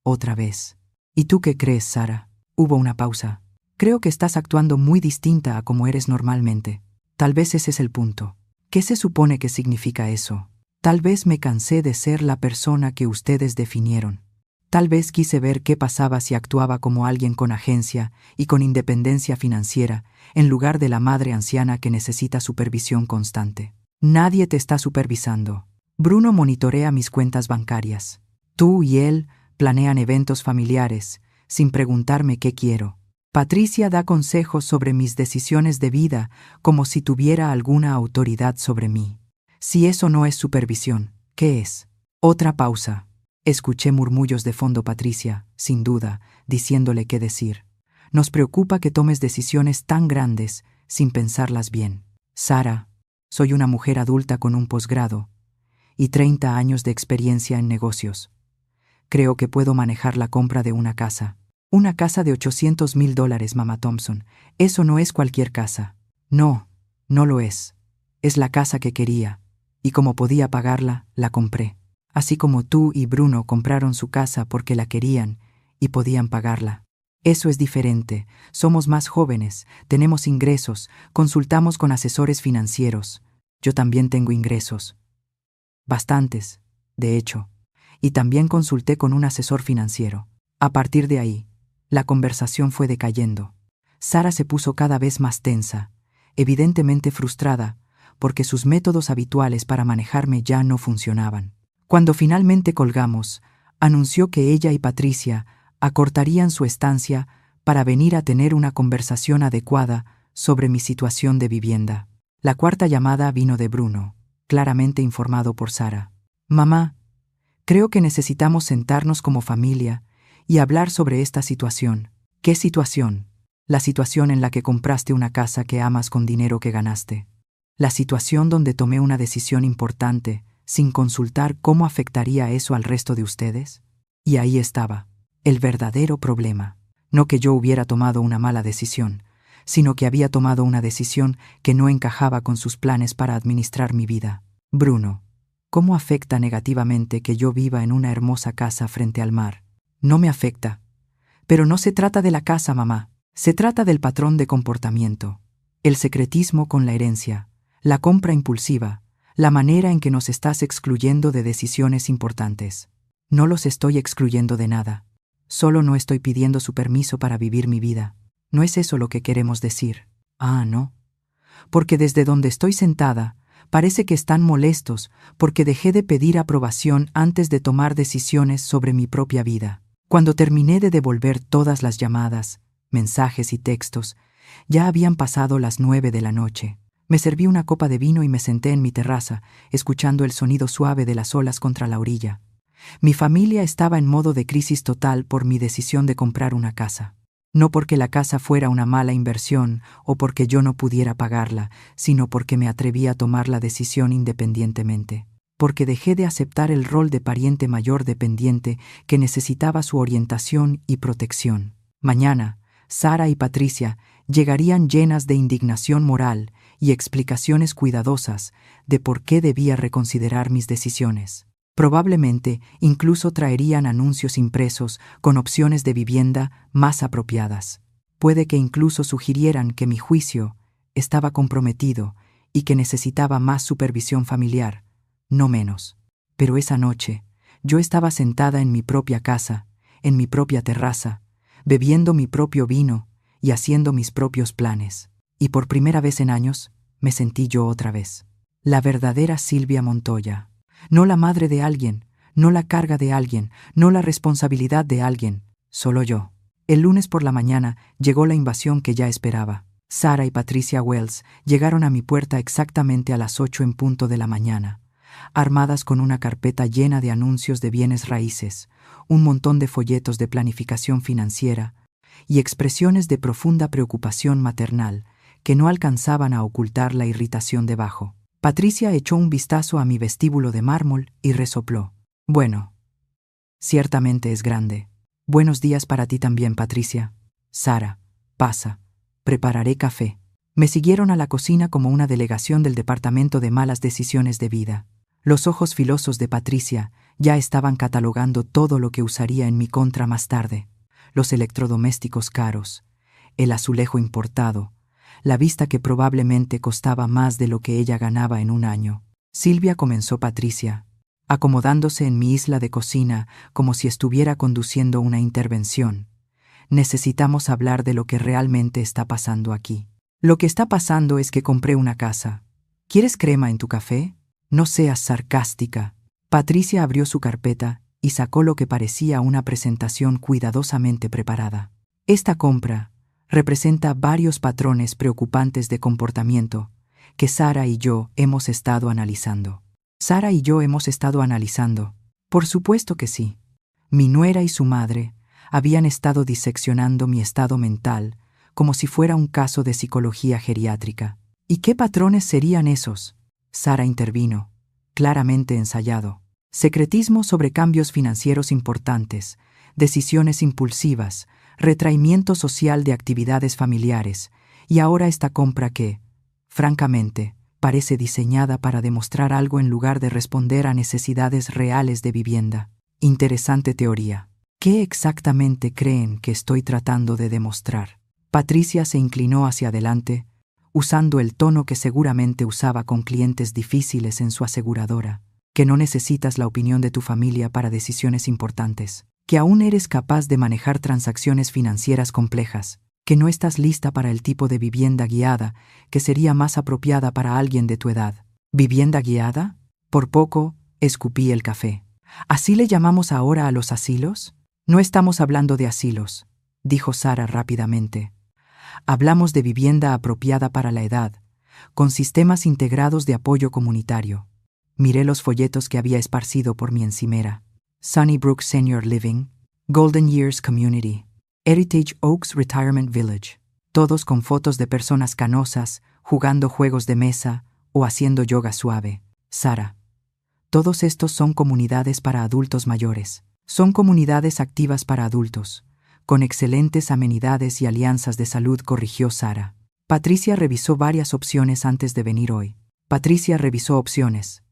Otra vez. ¿Y tú qué crees, Sara? Hubo una pausa. Creo que estás actuando muy distinta a como eres normalmente. Tal vez ese es el punto. ¿Qué se supone que significa eso? Tal vez me cansé de ser la persona que ustedes definieron. Tal vez quise ver qué pasaba si actuaba como alguien con agencia y con independencia financiera, en lugar de la madre anciana que necesita supervisión constante. Nadie te está supervisando. Bruno monitorea mis cuentas bancarias. Tú y él planean eventos familiares, sin preguntarme qué quiero. Patricia da consejos sobre mis decisiones de vida como si tuviera alguna autoridad sobre mí. Si eso no es supervisión, ¿qué es? Otra pausa. Escuché murmullos de fondo. Patricia, sin duda, diciéndole qué decir. Nos preocupa que tomes decisiones tan grandes sin pensarlas bien. Sara, soy una mujer adulta con un posgrado y 30 años de experiencia en negocios. Creo que puedo manejar la compra de una casa. Una casa de $800,000, mamá Thompson. Eso no es cualquier casa. No, no lo es. Es la casa que quería, y como podía pagarla, la compré. Así como tú y Bruno compraron su casa porque la querían y podían pagarla. Eso es diferente. Somos más jóvenes, tenemos ingresos, consultamos con asesores financieros. Yo también tengo ingresos. Bastantes, de hecho. Y también consulté con un asesor financiero. A partir de ahí, la conversación fue decayendo. Sara se puso cada vez más tensa, evidentemente frustrada, porque sus métodos habituales para manejarme ya no funcionaban. Cuando finalmente colgamos, anunció que ella y Patricia acortarían su estancia para venir a tener una conversación adecuada sobre mi situación de vivienda. La cuarta llamada vino de Bruno, claramente informado por Sara. Mamá, creo que necesitamos sentarnos como familia y hablar sobre esta situación. ¿Qué situación? La situación en la que compraste una casa que amas con dinero que ganaste. La situación donde tomé una decisión importante sin consultar cómo afectaría eso al resto de ustedes. Y ahí estaba, el verdadero problema. No que yo hubiera tomado una mala decisión, sino que había tomado una decisión que no encajaba con sus planes para administrar mi vida. Bruno, ¿cómo afecta negativamente que yo viva en una hermosa casa frente al mar? No me afecta. Pero no se trata de la casa, mamá. Se trata del patrón de comportamiento. El secretismo con la herencia, la compra impulsiva, la manera en que nos estás excluyendo de decisiones importantes. No los estoy excluyendo de nada. Solo no estoy pidiendo su permiso para vivir mi vida. ¿No es eso lo que queremos decir? Ah, no. Porque desde donde estoy sentada, parece que están molestos porque dejé de pedir aprobación antes de tomar decisiones sobre mi propia vida. Cuando terminé de devolver todas las llamadas, mensajes y textos, ya habían pasado las 9 de la noche. Me serví una copa de vino y me senté en mi terraza, escuchando el sonido suave de las olas contra la orilla. Mi familia estaba en modo de crisis total por mi decisión de comprar una casa. No porque la casa fuera una mala inversión o porque yo no pudiera pagarla, sino porque me atreví a tomar la decisión independientemente. Porque dejé de aceptar el rol de pariente mayor dependiente que necesitaba su orientación y protección. Mañana, Sara y Patricia llegarían llenas de indignación moral y explicaciones cuidadosas de por qué debía reconsiderar mis decisiones. Probablemente incluso traerían anuncios impresos con opciones de vivienda más apropiadas. Puede que incluso sugirieran que mi juicio estaba comprometido y que necesitaba más supervisión familiar, no menos. Pero esa noche, yo estaba sentada en mi propia casa, en mi propia terraza, bebiendo mi propio vino y haciendo mis propios planes. Y por primera vez en años, me sentí yo otra vez. La verdadera Silvia Montoya. No la madre de alguien, no la carga de alguien, no la responsabilidad de alguien, solo yo. El lunes por la mañana llegó la invasión que ya esperaba. Sara y Patricia Wells llegaron a mi puerta exactamente a las 8 en punto de la mañana, armadas con una carpeta llena de anuncios de bienes raíces, un montón de folletos de planificación financiera y expresiones de profunda preocupación maternal que no alcanzaban a ocultar la irritación debajo. Patricia echó un vistazo a mi vestíbulo de mármol y resopló. Bueno, ciertamente es grande. Buenos días para ti también, Patricia. Sara, pasa. Prepararé café. Me siguieron a la cocina como una delegación del Departamento de Malas Decisiones de Vida. Los ojos filosos de Patricia ya estaban catalogando todo lo que usaría en mi contra más tarde. Los electrodomésticos caros, el azulejo importado, la vista que probablemente costaba más de lo que ella ganaba en un año. Silvia, comenzó Patricia, acomodándose en mi isla de cocina como si estuviera conduciendo una intervención. Necesitamos hablar de lo que realmente está pasando aquí. Lo que está pasando es que compré una casa. ¿Quieres crema en tu café? No seas sarcástica. Patricia abrió su carpeta y sacó lo que parecía una presentación cuidadosamente preparada. Esta compra representa varios patrones preocupantes de comportamiento que Sara y yo hemos estado analizando. Sara y yo hemos estado analizando. Por supuesto que sí. Mi nuera y su madre habían estado diseccionando mi estado mental como si fuera un caso de psicología geriátrica. ¿Y qué patrones serían esos? Sara intervino, claramente ensayado. Secretismo sobre cambios financieros importantes, decisiones impulsivas, retraimiento social de actividades familiares, y ahora esta compra que, francamente, parece diseñada para demostrar algo en lugar de responder a necesidades reales de vivienda. Interesante teoría. ¿Qué exactamente creen que estoy tratando de demostrar? Patricia se inclinó hacia adelante, usando el tono que seguramente usaba con clientes difíciles en su aseguradora, que no necesitas la opinión de tu familia para decisiones importantes, que aún eres capaz de manejar transacciones financieras complejas, que no estás lista para el tipo de vivienda guiada que sería más apropiada para alguien de tu edad. ¿Vivienda guiada? Por poco, escupí el café. ¿Así le llamamos ahora a los asilos? No estamos hablando de asilos, dijo Sara rápidamente. Hablamos de vivienda apropiada para la edad, con sistemas integrados de apoyo comunitario. Miré los folletos que había esparcido por mi encimera. Sunnybrook Senior Living, Golden Years Community. Heritage Oaks Retirement Village. Todos con fotos de personas canosas, jugando juegos de mesa o haciendo yoga suave. Sara. Todos estos son comunidades para adultos mayores. Son comunidades activas para adultos, con excelentes amenidades y alianzas de salud, corrigió Sara. Patricia revisó varias opciones antes de venir hoy. Patricia revisó opciones.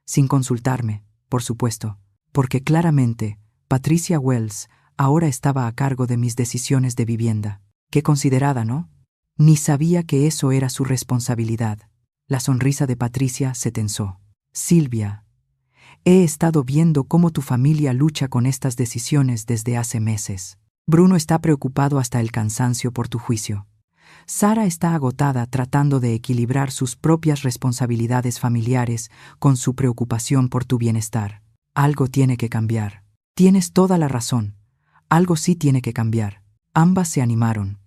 Sin consultarme, por supuesto, porque claramente Patricia Wells ahora estaba a cargo de mis decisiones de vivienda. Qué considerada, ¿no? Ni sabía que eso era su responsabilidad. La sonrisa de Patricia se tensó. Silvia, he estado viendo cómo tu familia lucha con estas decisiones desde hace meses. Bruno está preocupado hasta el cansancio por tu juicio. Sara está agotada tratando de equilibrar sus propias responsabilidades familiares con su preocupación por tu bienestar. Algo tiene que cambiar. Tienes toda la razón. Algo sí tiene que cambiar. Ambas se animaron,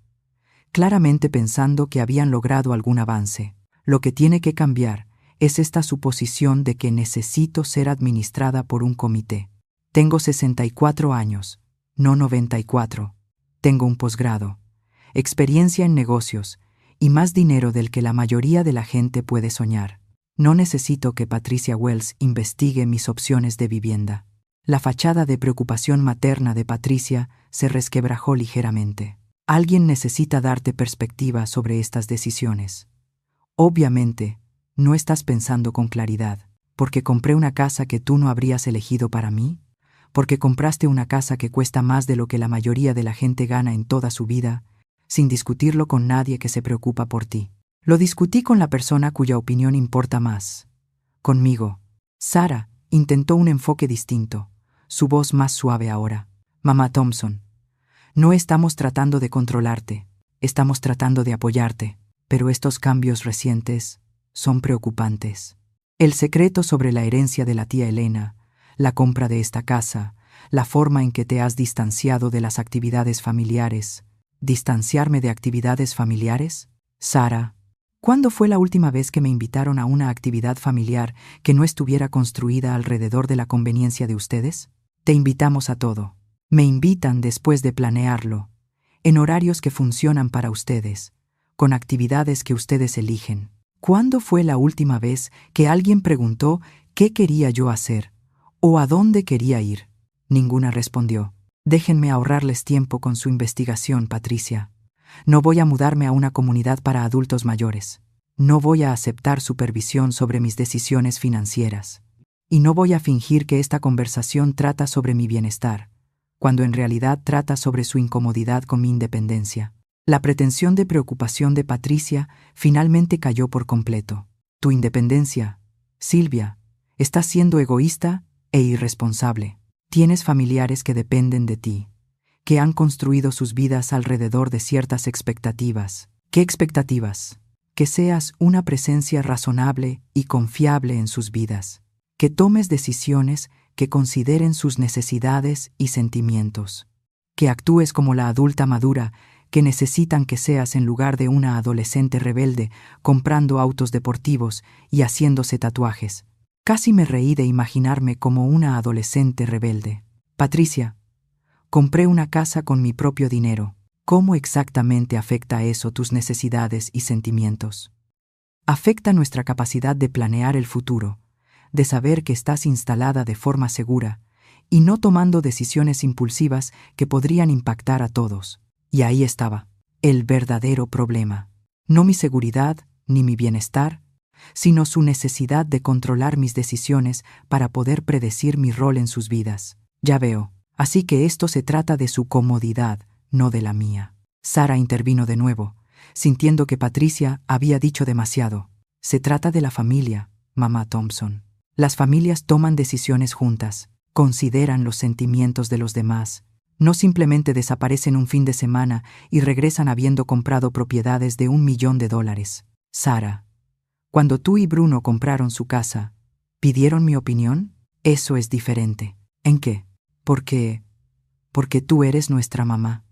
claramente pensando que habían logrado algún avance. Lo que tiene que cambiar es esta suposición de que necesito ser administrada por un comité. Tengo 64 años, no 94. Tengo un posgrado, experiencia en negocios y más dinero del que la mayoría de la gente puede soñar. No necesito que Patricia Wells investigue mis opciones de vivienda. La fachada de preocupación materna de Patricia se resquebrajó ligeramente. Alguien necesita darte perspectiva sobre estas decisiones. Obviamente, no estás pensando con claridad. ¿Porque compré una casa que tú no habrías elegido para mí? ¿Porque compraste una casa que cuesta más de lo que la mayoría de la gente gana en toda su vida, sin discutirlo con nadie que se preocupa por ti? Lo discutí con la persona cuya opinión importa más. Conmigo. Sara intentó un enfoque distinto, su voz más suave ahora. Mamá Thompson, no estamos tratando de controlarte, estamos tratando de apoyarte, pero estos cambios recientes son preocupantes. El secreto sobre la herencia de la tía Elena, la compra de esta casa, la forma en que te has distanciado de las actividades familiares. ¿Distanciarme de actividades familiares? Sara, ¿cuándo fue la última vez que me invitaron a una actividad familiar que no estuviera construida alrededor de la conveniencia de ustedes? Te invitamos a todo. Me invitan después de planearlo, en horarios que funcionan para ustedes, con actividades que ustedes eligen. ¿Cuándo fue la última vez que alguien preguntó qué quería yo hacer o a dónde quería ir? Ninguna respondió. Déjenme ahorrarles tiempo con su investigación, Patricia. No voy a mudarme a una comunidad para adultos mayores. No voy a aceptar supervisión sobre mis decisiones financieras. Y no voy a fingir que esta conversación trata sobre mi bienestar, cuando en realidad trata sobre su incomodidad con mi independencia. La pretensión de preocupación de Patricia finalmente cayó por completo. Tu independencia, Silvia, estás siendo egoísta e irresponsable. Tienes familiares que dependen de ti, que han construido sus vidas alrededor de ciertas expectativas. ¿Qué expectativas? Que seas una presencia razonable y confiable en sus vidas, que tomes decisiones que consideren sus necesidades y sentimientos, que actúes como la adulta madura que necesitan que seas en lugar de una adolescente rebelde comprando autos deportivos y haciéndose tatuajes. Casi me reí de imaginarme como una adolescente rebelde. Patricia, compré una casa con mi propio dinero. ¿Cómo exactamente afecta eso tus necesidades y sentimientos? Afecta nuestra capacidad de planear el futuro, de saber que estás instalada de forma segura y no tomando decisiones impulsivas que podrían impactar a todos. Y ahí estaba, el verdadero problema. No mi seguridad ni mi bienestar, sino su necesidad de controlar mis decisiones para poder predecir mi rol en sus vidas. Ya veo, así que esto se trata de su comodidad, no de la mía. Sara intervino de nuevo, sintiendo que Patricia había dicho demasiado. Se trata de la familia, mamá Thompson. Las familias toman decisiones juntas, consideran los sentimientos de los demás. No simplemente desaparecen un fin de semana y regresan habiendo comprado propiedades de $1 millón. Sara, cuando tú y Bruno compraron su casa, ¿pidieron mi opinión? Eso es diferente. ¿En qué? Porque tú eres nuestra mamá.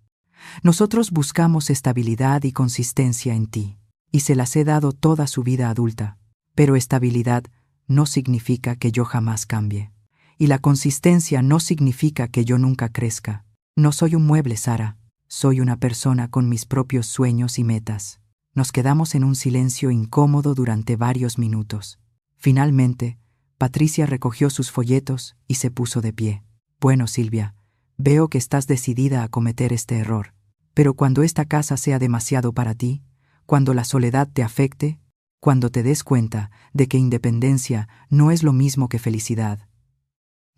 Nosotros buscamos estabilidad y consistencia en ti, y se las he dado toda su vida adulta. Pero estabilidad no significa que yo jamás cambie. Y la consistencia no significa que yo nunca crezca. No soy un mueble, Sara. Soy una persona con mis propios sueños y metas. Nos quedamos en un silencio incómodo durante varios minutos. Finalmente, Patricia recogió sus folletos y se puso de pie. Bueno, Silvia, veo que estás decidida a cometer este error. Pero cuando esta casa sea demasiado para ti, cuando la soledad te afecte, cuando te des cuenta de que independencia no es lo mismo que felicidad,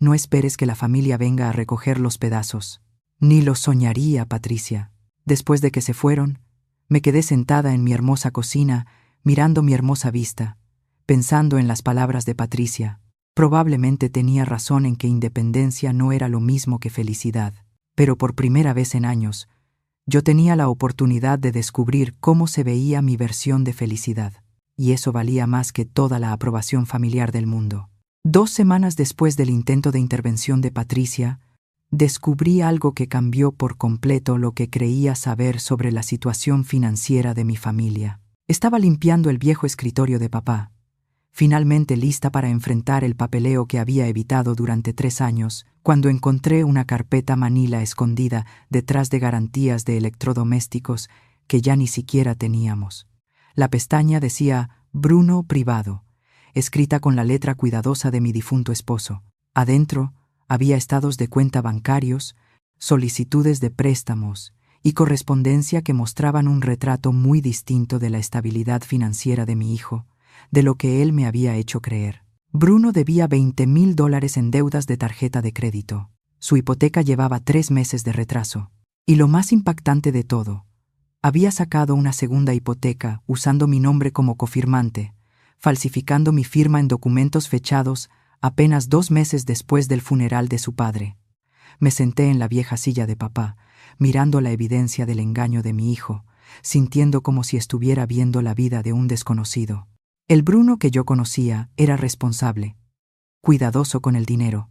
no esperes que la familia venga a recoger los pedazos. Ni lo soñaría, Patricia. Después de que se fueron, me quedé sentada en mi hermosa cocina, mirando mi hermosa vista, pensando en las palabras de Patricia. Probablemente tenía razón en que independencia no era lo mismo que felicidad, pero por primera vez en años, yo tenía la oportunidad de descubrir cómo se veía mi versión de felicidad, y eso valía más que toda la aprobación familiar del mundo. 2 semanas después del intento de intervención de Patricia, descubrí algo que cambió por completo lo que creía saber sobre la situación financiera de mi familia. Estaba limpiando el viejo escritorio de papá, finalmente lista para enfrentar el papeleo que había evitado durante 3 años, cuando encontré una carpeta manila escondida detrás de garantías de electrodomésticos que ya ni siquiera teníamos. La pestaña decía Bruno Privado, escrita con la letra cuidadosa de mi difunto esposo. Adentro había estados de cuenta bancarios, solicitudes de préstamos y correspondencia que mostraban un retrato muy distinto de la estabilidad financiera de mi hijo, de lo que él me había hecho creer. Bruno debía $20,000 en deudas de tarjeta de crédito. Su hipoteca llevaba 3 meses de retraso. Y lo más impactante de todo, había sacado una segunda hipoteca usando mi nombre como cofirmante, falsificando mi firma en documentos fechados apenas 2 meses después del funeral de su padre. Me senté en la vieja silla de papá, mirando la evidencia del engaño de mi hijo, sintiendo como si estuviera viendo la vida de un desconocido. El Bruno que yo conocía era responsable, cuidadoso con el dinero,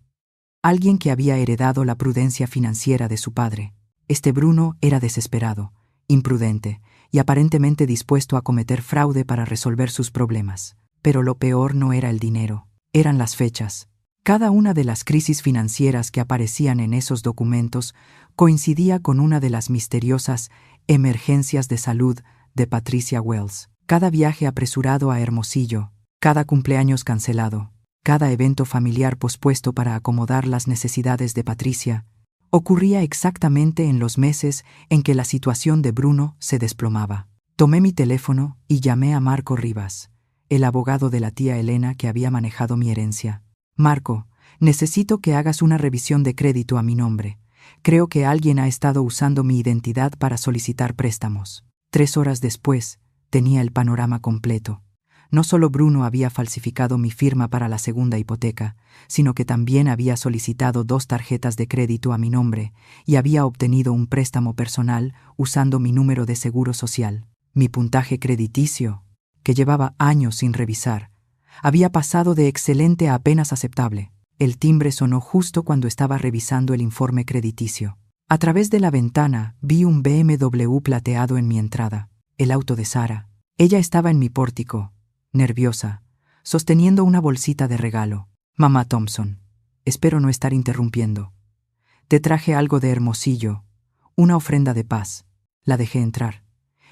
alguien que había heredado la prudencia financiera de su padre. Este Bruno era desesperado, imprudente y aparentemente dispuesto a cometer fraude para resolver sus problemas. Pero lo peor no era el dinero, eran las fechas. Cada una de las crisis financieras que aparecían en esos documentos coincidía con una de las misteriosas emergencias de salud de Patricia Wells. Cada viaje apresurado a Hermosillo, cada cumpleaños cancelado, cada evento familiar pospuesto para acomodar las necesidades de Patricia, ocurría exactamente en los meses en que la situación de Bruno se desplomaba. Tomé mi teléfono y llamé a Marco Rivas, el abogado de la tía Elena que había manejado mi herencia. Marco, necesito que hagas una revisión de crédito a mi nombre. Creo que alguien ha estado usando mi identidad para solicitar préstamos. 3 horas después, tenía el panorama completo. No solo Bruno había falsificado mi firma para la segunda hipoteca, sino que también había solicitado 2 tarjetas de crédito a mi nombre y había obtenido un préstamo personal usando mi número de seguro social. Mi puntaje crediticio, que llevaba años sin revisar, había pasado de excelente a apenas aceptable. El timbre sonó justo cuando estaba revisando el informe crediticio. A través de la ventana vi un BMW plateado en mi entrada, el auto de Sara. Ella estaba en mi pórtico, nerviosa, sosteniendo una bolsita de regalo. Mamá Thompson, espero no estar interrumpiendo. Te traje algo de Hermosillo, una ofrenda de paz. La dejé entrar,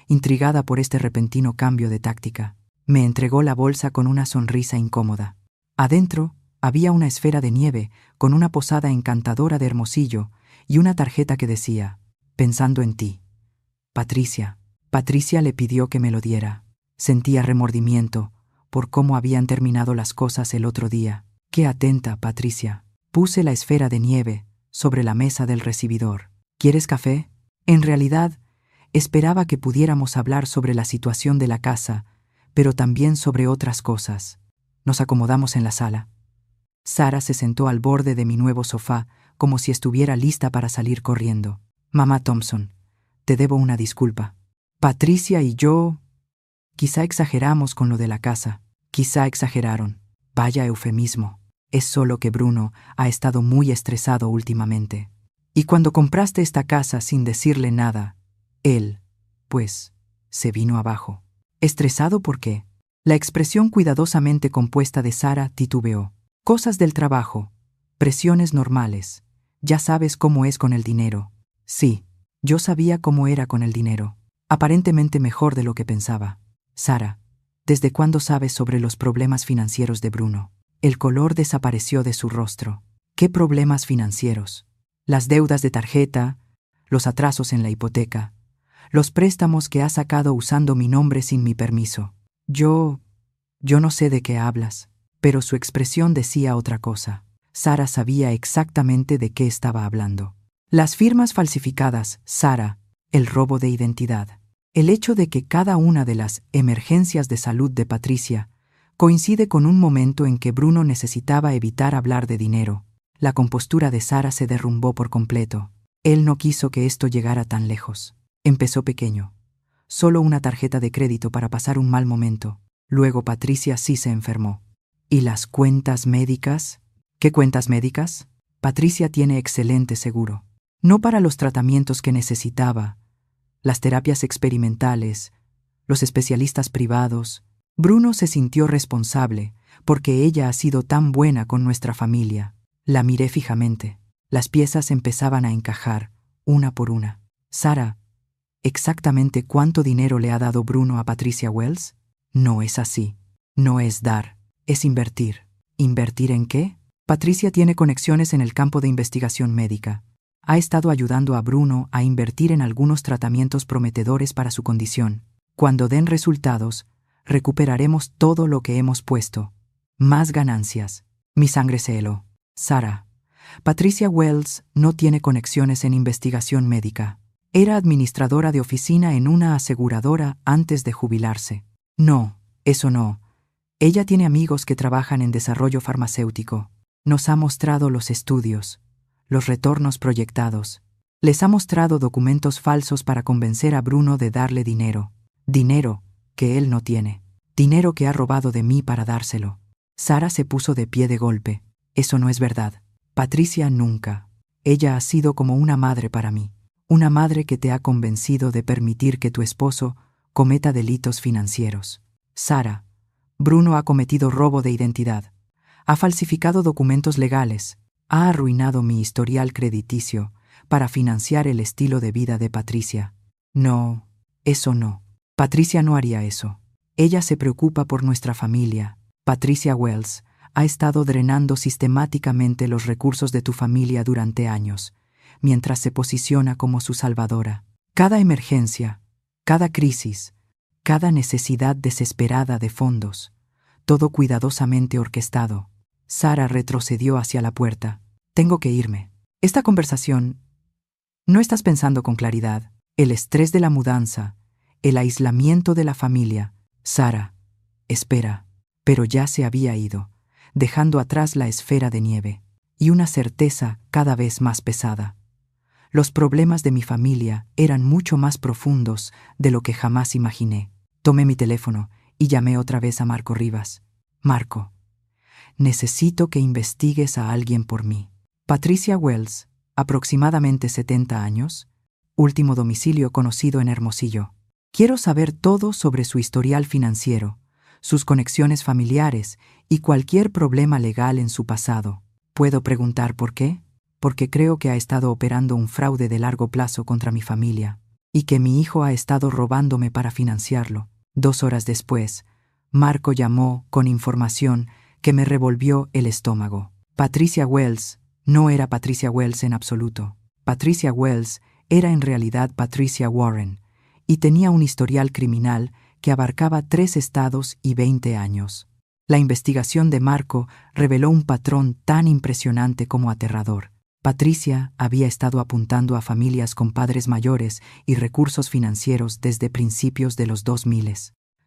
intrigada por este repentino cambio de táctica. Me entregó la bolsa con una sonrisa incómoda. Adentro había una esfera de nieve con una posada encantadora de Hermosillo y una tarjeta que decía, pensando en ti. Patricia. Patricia le pidió que me lo diera. Sentía remordimiento por cómo habían terminado las cosas el otro día. Qué atenta, Patricia. Puse la esfera de nieve sobre la mesa del recibidor. ¿Quieres café? En realidad, esperaba que pudiéramos hablar sobre la situación de la casa, pero también sobre otras cosas. Nos acomodamos en la sala. Sara se sentó al borde de mi nuevo sofá, como si estuviera lista para salir corriendo. Mamá Thompson, te debo una disculpa. Patricia y yo, quizá exageramos con lo de la casa. Quizá exageraron. Vaya eufemismo. Es solo que Bruno ha estado muy estresado últimamente. Y cuando compraste esta casa sin decirle nada, él, pues, se vino abajo. ¿Estresado por qué? La expresión cuidadosamente compuesta de Sara titubeó. Cosas del trabajo, presiones normales. Ya sabes cómo es con el dinero. Sí, Yo sabía cómo era con el dinero. Aparentemente mejor de lo que pensaba. Sara, ¿desde cuándo sabes sobre los problemas financieros de Bruno? El color desapareció de su rostro. ¿Qué problemas financieros? Las deudas de tarjeta, los atrasos en la hipoteca, los préstamos que ha sacado usando mi nombre sin mi permiso. Yo no sé de qué hablas, pero su expresión decía otra cosa. Sara sabía exactamente de qué estaba hablando. Las firmas falsificadas, Sara, el robo de identidad. El hecho de que cada una de las emergencias de salud de Patricia coincide con un momento en que Bruno necesitaba evitar hablar de dinero. La compostura de Sara se derrumbó por completo. Él no quiso que esto llegara tan lejos. Empezó pequeño. Solo una tarjeta de crédito para pasar un mal momento. Luego Patricia sí se enfermó. ¿Y las cuentas médicas? ¿Qué cuentas médicas? Patricia tiene excelente seguro. No para los tratamientos que necesitaba, las terapias experimentales, los especialistas privados. Bruno se sintió responsable porque ella ha sido tan buena con nuestra familia. La miré fijamente. Las piezas empezaban a encajar, una por una. Sara, ¿exactamente cuánto dinero le ha dado Bruno a Patricia Wells? No es así. No es dar, es invertir. ¿Invertir en qué? Patricia tiene conexiones en el campo de investigación médica. Ha estado ayudando a Bruno a invertir en algunos tratamientos prometedores para su condición. Cuando den resultados, recuperaremos todo lo que hemos puesto. Más ganancias. Mi sangre se heló. Sara, Patricia Wells no tiene conexiones en investigación médica. Era administradora de oficina en una aseguradora antes de jubilarse. No, eso no. Ella tiene amigos que trabajan en desarrollo farmacéutico. Nos ha mostrado los estudios, los retornos proyectados. Les ha mostrado documentos falsos para convencer a Bruno de darle dinero. Dinero que él no tiene. Dinero que ha robado de mí para dárselo. Sara se puso de pie de golpe. Eso no es verdad. Patricia nunca. Ella ha sido como una madre para mí. Una madre que te ha convencido de permitir que tu esposo cometa delitos financieros. Sara, Bruno ha cometido robo de identidad. Ha falsificado documentos legales. Ha arruinado mi historial crediticio para financiar el estilo de vida de Patricia. No, eso no. Patricia no haría eso. Ella se preocupa por nuestra familia. Patricia Wells ha estado drenando sistemáticamente los recursos de tu familia durante años, mientras se posiciona como su salvadora. Cada emergencia, cada crisis, cada necesidad desesperada de fondos, todo cuidadosamente orquestado. Sara retrocedió hacia la puerta. Tengo que irme. Esta conversación... No estás pensando con claridad. El estrés de la mudanza, el aislamiento de la familia. Sara, espera. Pero ya se había ido, dejando atrás la esfera de nieve, y una certeza cada vez más pesada. Los problemas de mi familia eran mucho más profundos de lo que jamás imaginé. Tomé mi teléfono y llamé otra vez a Marco Rivas. Marco, necesito que investigues a alguien por mí. Patricia Wells, aproximadamente 70 años, último domicilio conocido en Hermosillo. Quiero saber todo sobre su historial financiero, sus conexiones familiares y cualquier problema legal en su pasado. ¿Puedo preguntar por qué? Porque creo que ha estado operando un fraude de largo plazo contra mi familia y que mi hijo ha estado robándome para financiarlo. 2 horas después, Marco llamó con información que me revolvió el estómago. Patricia Wells no era Patricia Wells en absoluto. Patricia Wells era en realidad Patricia Warren y tenía un historial criminal que abarcaba 3 estados y 20 años. La investigación de Marco reveló un patrón tan impresionante como aterrador. Patricia había estado apuntando a familias con padres mayores y recursos financieros desde principios de los 2000.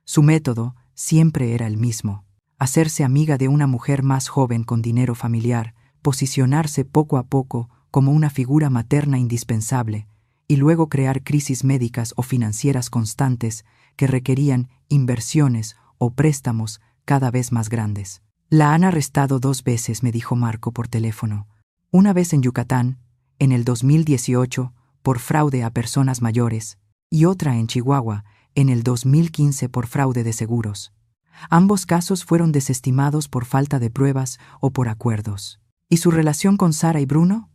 Su método siempre era el mismo: hacerse amiga de una mujer más joven con dinero familiar, posicionarse poco a poco como una figura materna indispensable y luego crear crisis médicas o financieras constantes que requerían inversiones o préstamos cada vez más grandes. La han arrestado 2 veces, me dijo Marco por teléfono. Una vez en Yucatán, en el 2018, por fraude a personas mayores, y otra en Chihuahua, en el 2015 por fraude de seguros. Ambos casos fueron desestimados por falta de pruebas o por acuerdos. ¿Y su relación con Sara y Bruno?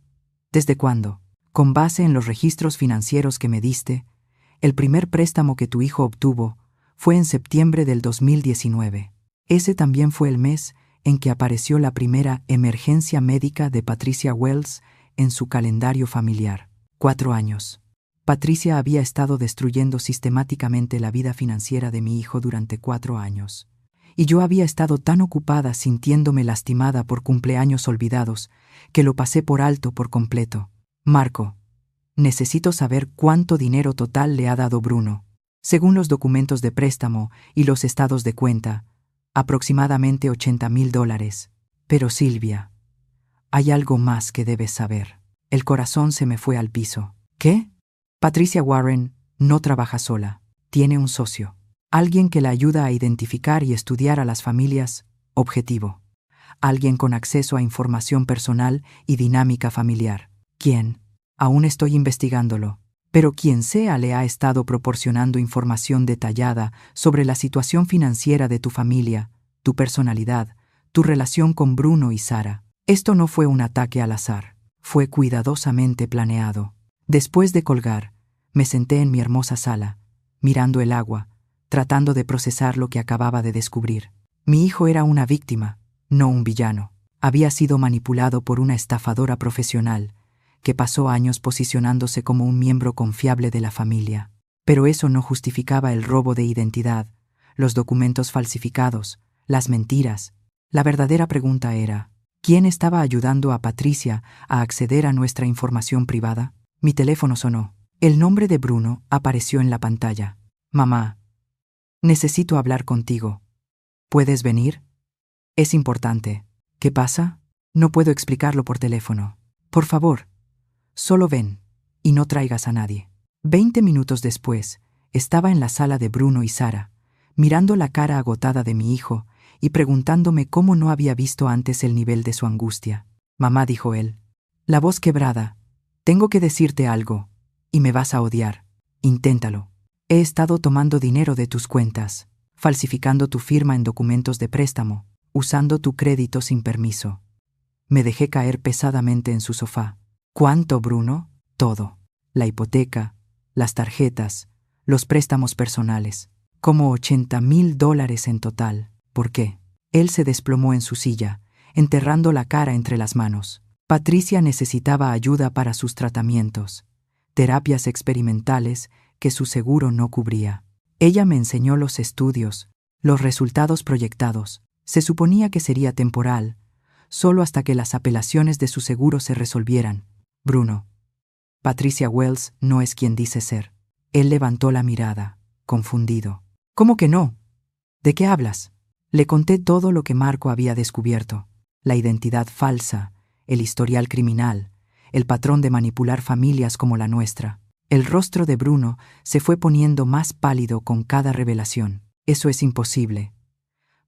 ¿Desde cuándo? Con base en los registros financieros que me diste, el primer préstamo que tu hijo obtuvo fue en septiembre del 2019. Ese también fue el mes en que apareció la primera emergencia médica de Patricia Wells en su calendario familiar. 4 años. Patricia había estado destruyendo sistemáticamente la vida financiera de mi hijo durante 4 años. Y yo había estado tan ocupada sintiéndome lastimada por cumpleaños olvidados que lo pasé por alto por completo. Marco, necesito saber cuánto dinero total le ha dado Bruno. Según los documentos de préstamo y los estados de cuenta, aproximadamente $80,000. Pero Silvia, hay algo más que debes saber. El corazón se me fue al piso. ¿Qué? Patricia Warren no trabaja sola. Tiene un socio. Alguien que la ayuda a identificar y estudiar a las familias objetivo. Alguien con acceso a información personal y dinámica familiar. ¿Quién? Aún estoy investigándolo. Pero quien sea le ha estado proporcionando información detallada sobre la situación financiera de tu familia, tu personalidad, tu relación con Bruno y Sara. Esto no fue un ataque al azar. Fue cuidadosamente planeado. Después de colgar, me senté en mi hermosa sala, mirando el agua, tratando de procesar lo que acababa de descubrir. Mi hijo era una víctima, no un villano. Había sido manipulado por una estafadora profesional que pasó años posicionándose como un miembro confiable de la familia. Pero eso no justificaba el robo de identidad, los documentos falsificados, las mentiras. La verdadera pregunta era, ¿quién estaba ayudando a Patricia a acceder a nuestra información privada? Mi teléfono sonó. El nombre de Bruno apareció en la pantalla. Mamá, necesito hablar contigo. ¿Puedes venir? Es importante. ¿Qué pasa? No puedo explicarlo por teléfono. Por favor, solo ven y no traigas a nadie. 20 minutos después, estaba en la sala de Bruno y Sara, mirando la cara agotada de mi hijo y preguntándome cómo no había visto antes el nivel de su angustia. Mamá, dijo él, la voz quebrada, tengo que decirte algo, y me vas a odiar. Inténtalo. He estado tomando dinero de tus cuentas, falsificando tu firma en documentos de préstamo, usando tu crédito sin permiso. Me dejé caer pesadamente en su sofá. ¿Cuánto, Bruno? Todo. La hipoteca, las tarjetas, los préstamos personales. Como $80,000 en total. ¿Por qué? Él se desplomó en su silla, enterrando la cara entre las manos. Patricia necesitaba ayuda para sus tratamientos, terapias experimentales que su seguro no cubría. Ella me enseñó los estudios, los resultados proyectados. Se suponía que sería temporal, solo hasta que las apelaciones de su seguro se resolvieran. Bruno, Patricia Wells no es quien dice ser. Él levantó la mirada, confundido. ¿Cómo que no? ¿De qué hablas? Le conté todo lo que Marco había descubierto. La identidad falsa, el historial criminal, el patrón de manipular familias como la nuestra. El rostro de Bruno se fue poniendo más pálido con cada revelación. Eso es imposible.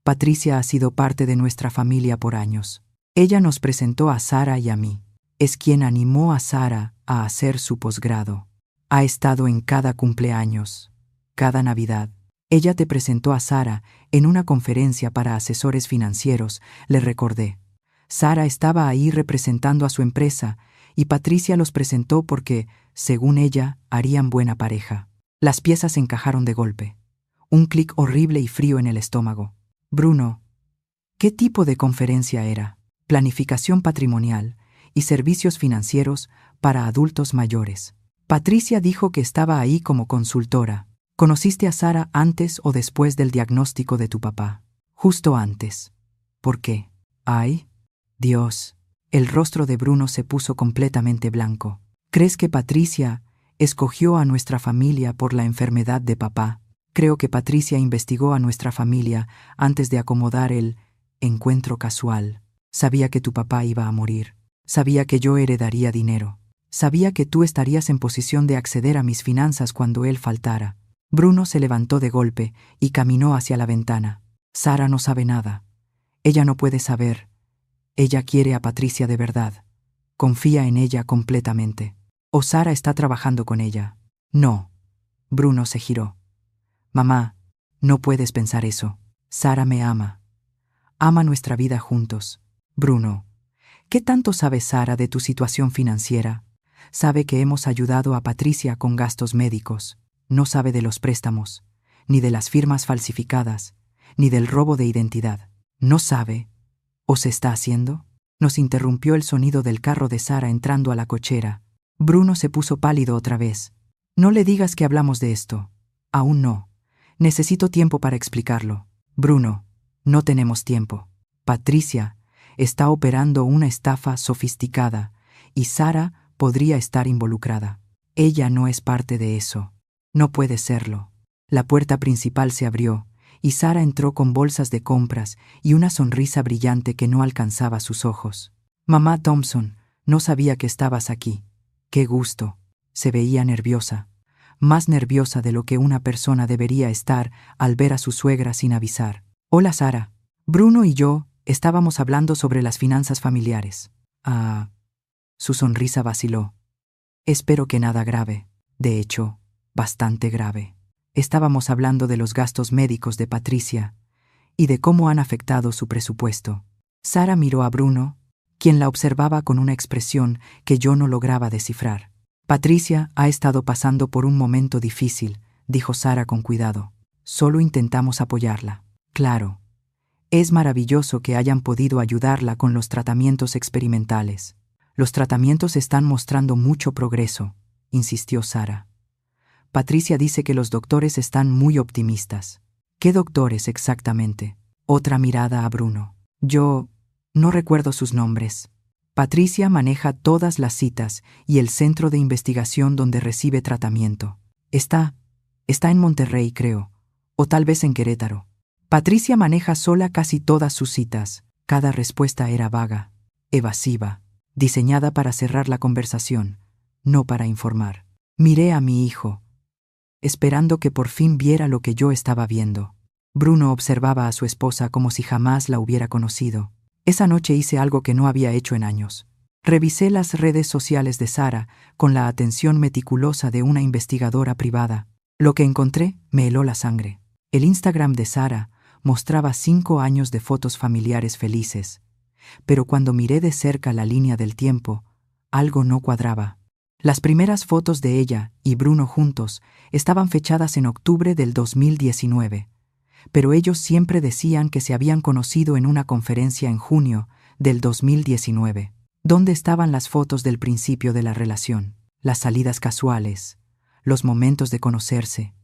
Patricia ha sido parte de nuestra familia por años. Ella nos presentó a Sara y a mí. Es quien animó a Sara a hacer su posgrado. Ha estado en cada cumpleaños, cada Navidad. Ella te presentó a Sara en una conferencia para asesores financieros, le recordé. Sara estaba ahí representando a su empresa y Patricia los presentó porque, según ella, harían buena pareja. Las piezas encajaron de golpe. Un clic horrible y frío en el estómago. Bruno, ¿qué tipo de conferencia era? Planificación patrimonial y servicios financieros para adultos mayores. Patricia dijo que estaba ahí como consultora. ¿Conociste a Sara antes o después del diagnóstico de tu papá? Justo antes. ¿Por qué? ¡Ay! Dios. El rostro de Bruno se puso completamente blanco. ¿Crees que Patricia escogió a nuestra familia por la enfermedad de papá? Creo que Patricia investigó a nuestra familia antes de acomodar el encuentro casual. Sabía que tu papá iba a morir. Sabía que yo heredaría dinero. Sabía que tú estarías en posición de acceder a mis finanzas cuando él faltara. Bruno se levantó de golpe y caminó hacia la ventana. Sara no sabe nada. Ella no puede saber. Ella quiere a Patricia de verdad. Confía en ella completamente. ¿O Sara está trabajando con ella? No. Bruno se giró. Mamá, no puedes pensar eso. Sara me ama. Ama nuestra vida juntos. Bruno, ¿qué tanto sabe Sara de tu situación financiera? Sabe que hemos ayudado a Patricia con gastos médicos. No sabe de los préstamos, ni de las firmas falsificadas, ni del robo de identidad. ¿No sabe? ¿O se está haciendo? Nos interrumpió el sonido del carro de Sara entrando a la cochera. Bruno se puso pálido otra vez. No le digas que hablamos de esto. Aún no. Necesito tiempo para explicarlo. Bruno, no tenemos tiempo. Patricia está operando una estafa sofisticada y Sara podría estar involucrada. Ella no es parte de eso. No puede serlo. La puerta principal se abrió y Sara entró con bolsas de compras y una sonrisa brillante que no alcanzaba sus ojos. Mamá Thompson, no sabía que estabas aquí. ¡Qué gusto! Se veía nerviosa, más nerviosa de lo que una persona debería estar al ver a su suegra sin avisar. Hola, Sara. Bruno y yo estábamos hablando sobre las finanzas familiares. Ah. Su sonrisa vaciló. Espero que nada grave. De hecho, bastante grave. Estábamos hablando de los gastos médicos de Patricia y de cómo han afectado su presupuesto. Sara miró a Bruno, quien la observaba con una expresión que yo no lograba descifrar. Patricia ha estado pasando por un momento difícil, dijo Sara con cuidado. Solo intentamos apoyarla. Claro. Es maravilloso que hayan podido ayudarla con los tratamientos experimentales. Los tratamientos están mostrando mucho progreso, insistió Sara. Patricia dice que los doctores están muy optimistas. ¿Qué doctores exactamente? Otra mirada a Bruno. Yo no recuerdo sus nombres. Patricia maneja todas las citas y el centro de investigación donde recibe tratamiento. Está en Monterrey, creo, o tal vez en Querétaro. Patricia maneja sola casi todas sus citas. Cada respuesta era vaga, evasiva, diseñada para cerrar la conversación, no para informar. Miré a mi hijo, esperando que por fin viera lo que yo estaba viendo. Bruno observaba a su esposa como si jamás la hubiera conocido. Esa noche hice algo que no había hecho en años. Revisé las redes sociales de Sara con la atención meticulosa de una investigadora privada. Lo que encontré me heló la sangre. El Instagram de Sara mostraba 5 años de fotos familiares felices, pero cuando miré de cerca la línea del tiempo, algo no cuadraba. Las primeras fotos de ella y Bruno juntos estaban fechadas en octubre del 2019, pero ellos siempre decían que se habían conocido en una conferencia en junio del 2019. ¿Dónde estaban las fotos del principio de la relación? Las salidas casuales, los momentos de conocerse.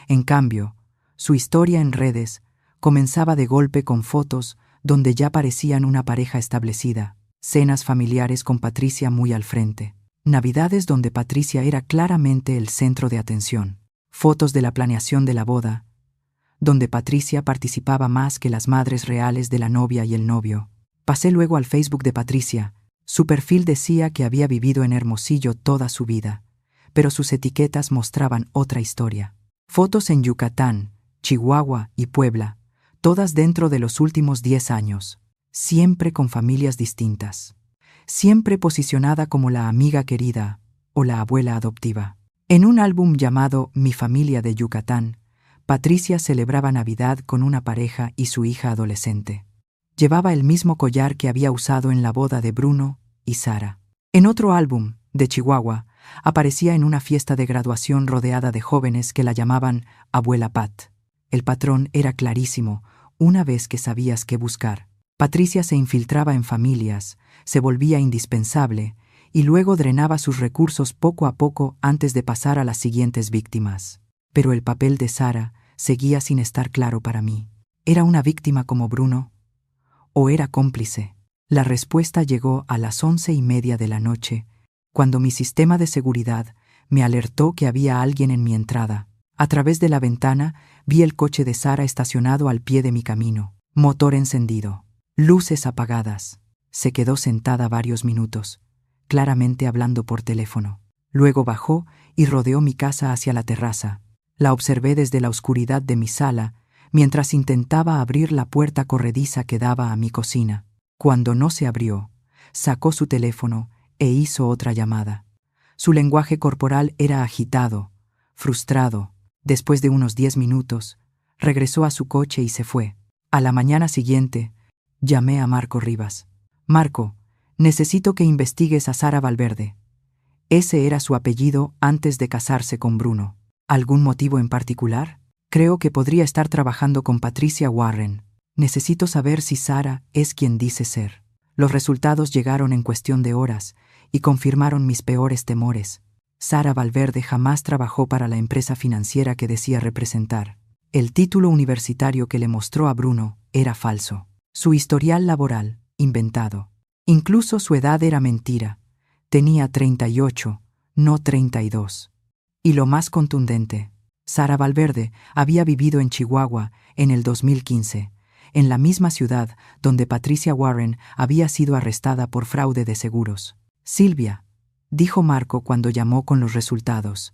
En cambio, su historia en redes comenzaba de golpe con fotos donde ya parecían una pareja establecida, cenas familiares con Patricia muy al frente, navidades donde Patricia era claramente el centro de atención, fotos de la planeación de la boda, donde Patricia participaba más que las madres reales de la novia y el novio. Pasé luego al Facebook de Patricia. Su perfil decía que había vivido en Hermosillo toda su vida, pero sus etiquetas mostraban otra historia. Fotos en Yucatán, Chihuahua y Puebla, todas dentro de los últimos 10 años, siempre con familias distintas, siempre posicionada como la amiga querida o la abuela adoptiva. En un álbum llamado Mi familia de Yucatán, Patricia celebraba Navidad con una pareja y su hija adolescente. Llevaba el mismo collar que había usado en la boda de Bruno y Sara. En otro álbum, de Chihuahua, aparecía en una fiesta de graduación rodeada de jóvenes que la llamaban Abuela Pat. El patrón era clarísimo una vez que sabías qué buscar. Patricia se infiltraba en familias, se volvía indispensable y luego drenaba sus recursos poco a poco antes de pasar a las siguientes víctimas. Pero el papel de Sara seguía sin estar claro para mí. ¿Era una víctima como Bruno? ¿O era cómplice? La respuesta llegó a las 11:30 de la noche, cuando mi sistema de seguridad me alertó que había alguien en mi entrada. A través de la ventana vi el coche de Sara estacionado al pie de mi camino, motor encendido, luces apagadas. Se quedó sentada varios minutos, claramente hablando por teléfono. Luego bajó y rodeó mi casa hacia la terraza. La observé desde la oscuridad de mi sala, mientras intentaba abrir la puerta corrediza que daba a mi cocina. Cuando no se abrió, sacó su teléfono e hizo otra llamada. Su lenguaje corporal era agitado, frustrado. Después de unos 10 minutos, regresó a su coche y se fue. A la mañana siguiente, llamé a Marco Rivas. Marco, necesito que investigues a Sara Valverde. Ese era su apellido antes de casarse con Bruno. ¿Algún motivo en particular? Creo que podría estar trabajando con Patricia Warren. Necesito saber si Sara es quien dice ser. Los resultados llegaron en cuestión de horas y confirmaron mis peores temores. Sara Valverde jamás trabajó para la empresa financiera que decía representar. El título universitario que le mostró a Bruno era falso. Su historial laboral, inventado. Incluso su edad era mentira. Tenía 38, no 32. Y lo más contundente, Sara Valverde había vivido en Chihuahua en el 2015, en la misma ciudad donde Patricia Warren había sido arrestada por fraude de seguros. Silvia, dijo Marco cuando llamó con los resultados.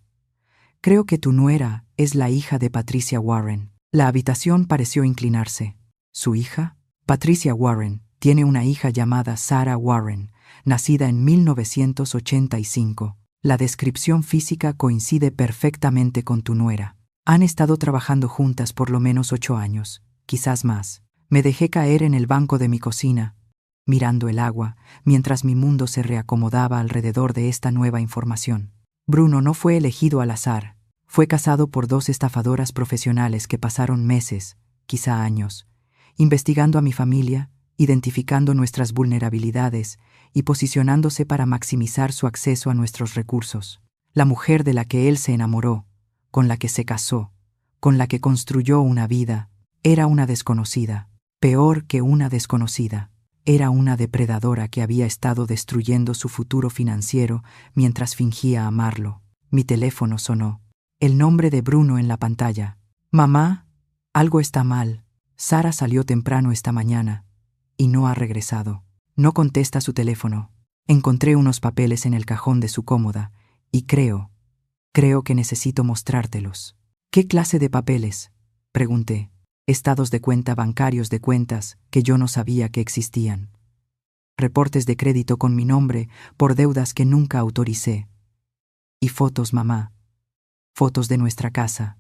Creo que tu nuera es la hija de Patricia Warren. La habitación pareció inclinarse. ¿Su hija? Patricia Warren tiene una hija llamada Sara Warren, nacida en 1985. La descripción física coincide perfectamente con tu nuera. Han estado trabajando juntas por lo menos 8 años, quizás más. Me dejé caer en el banco de mi cocina, mirando el agua, mientras mi mundo se reacomodaba alrededor de esta nueva información. Bruno no fue elegido al azar. Fue casado por 2 estafadoras profesionales que pasaron meses, quizá años, investigando a mi familia, identificando nuestras vulnerabilidades y posicionándose para maximizar su acceso a nuestros recursos. La mujer de la que él se enamoró, con la que se casó, con la que construyó una vida, era una desconocida. Peor que una desconocida, era una depredadora que había estado destruyendo su futuro financiero mientras fingía amarlo. Mi teléfono sonó. El nombre de Bruno en la pantalla. Mamá, algo está mal. Sara salió temprano esta mañana y no ha regresado. No contesta su teléfono. Encontré unos papeles en el cajón de su cómoda y creo que necesito mostrártelos. ¿Qué clase de papeles?, pregunté. Estados de cuenta bancarios de cuentas que yo no sabía que existían. Reportes de crédito con mi nombre por deudas que nunca autoricé. Y fotos, mamá. Fotos de nuestra casa,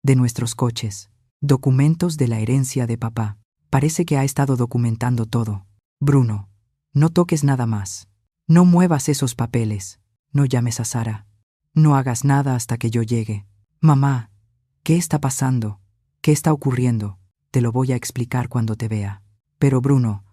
de nuestros coches, documentos de la herencia de papá. Parece que ha estado documentando todo. Bruno, no toques nada más. No muevas esos papeles. No llames a Sara. No hagas nada hasta que yo llegue. Mamá, ¿qué está pasando? ¿Qué está ocurriendo? Te lo voy a explicar cuando te vea. Pero Bruno,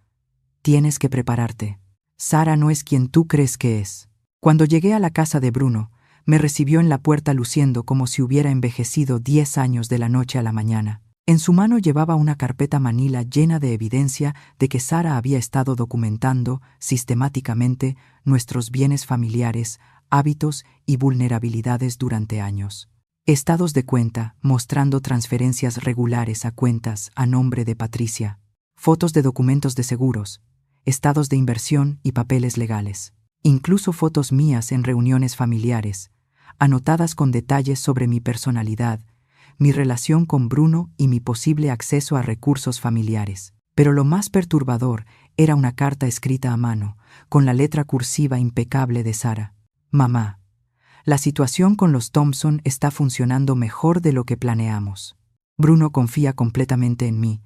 tienes que prepararte. Sara no es quien tú crees que es. Cuando llegué a la casa de Bruno, me recibió en la puerta luciendo como si hubiera envejecido 10 años de la noche a la mañana. En su mano llevaba una carpeta manila llena de evidencia de que Sara había estado documentando sistemáticamente nuestros bienes familiares, hábitos y vulnerabilidades durante años. Estados de cuenta mostrando transferencias regulares a cuentas a nombre de Patricia, fotos de documentos de seguros, estados de inversión y papeles legales, incluso fotos mías en reuniones familiares, anotadas con detalles sobre mi personalidad, mi relación con Bruno y mi posible acceso a recursos familiares. Pero lo más perturbador era una carta escrita a mano, con la letra cursiva impecable de Sara. Mamá, la situación con los Thompson está funcionando mejor de lo que planeamos. Bruno confía completamente en mí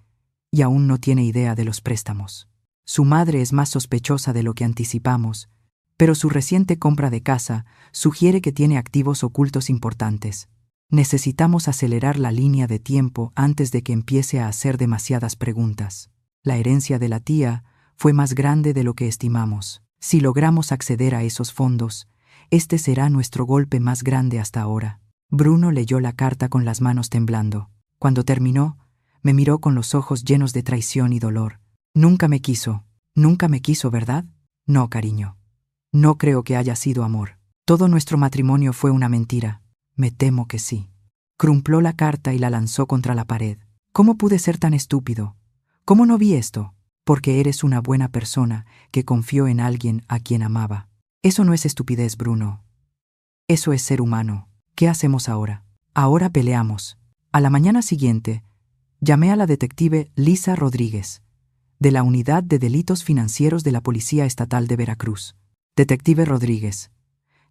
y aún no tiene idea de los préstamos. Su madre es más sospechosa de lo que anticipamos, pero su reciente compra de casa sugiere que tiene activos ocultos importantes. Necesitamos acelerar la línea de tiempo antes de que empiece a hacer demasiadas preguntas. La herencia de la tía fue más grande de lo que estimamos. Si logramos acceder a esos fondos, este será nuestro golpe más grande hasta ahora. Bruno leyó la carta con las manos temblando. Cuando terminó, me miró con los ojos llenos de traición y dolor. Nunca me quiso, ¿verdad? No, cariño. No creo que haya sido amor. Todo nuestro matrimonio fue una mentira. Me temo que sí. Crumpló la carta y la lanzó contra la pared. ¿Cómo pude ser tan estúpido? ¿Cómo no vi esto? Porque eres una buena persona que confió en alguien a quien amaba. Eso no es estupidez, Bruno. Eso es ser humano. ¿Qué hacemos ahora? Ahora peleamos. A la mañana siguiente, llamé a la detective Lisa Rodríguez, de la Unidad de Delitos Financieros de la Policía Estatal de Veracruz. Detective Rodríguez,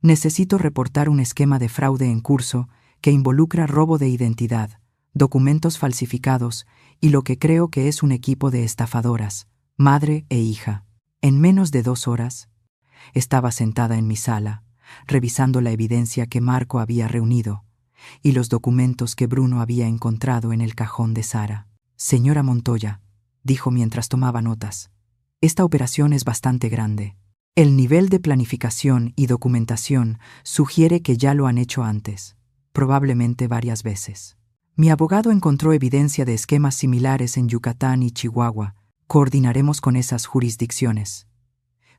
necesito reportar un esquema de fraude en curso que involucra robo de identidad, documentos falsificados y lo que creo que es un equipo de estafadoras, madre e hija. En menos de 2 horas, estaba sentada en mi sala, revisando la evidencia que Marco había reunido y los documentos que Bruno había encontrado en el cajón de Sara. «Señora Montoya», dijo mientras tomaba notas, «esta operación es bastante grande. El nivel de planificación y documentación sugiere que ya lo han hecho antes, probablemente varias veces. Mi abogado encontró evidencia de esquemas similares en Yucatán y Chihuahua. Coordinaremos con esas jurisdicciones.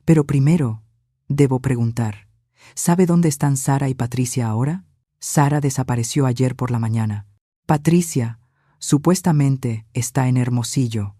Pero primero, debo preguntar, ¿sabe dónde están Sara y Patricia ahora?» Sara desapareció ayer por la mañana. Patricia, supuestamente, está en Hermosillo,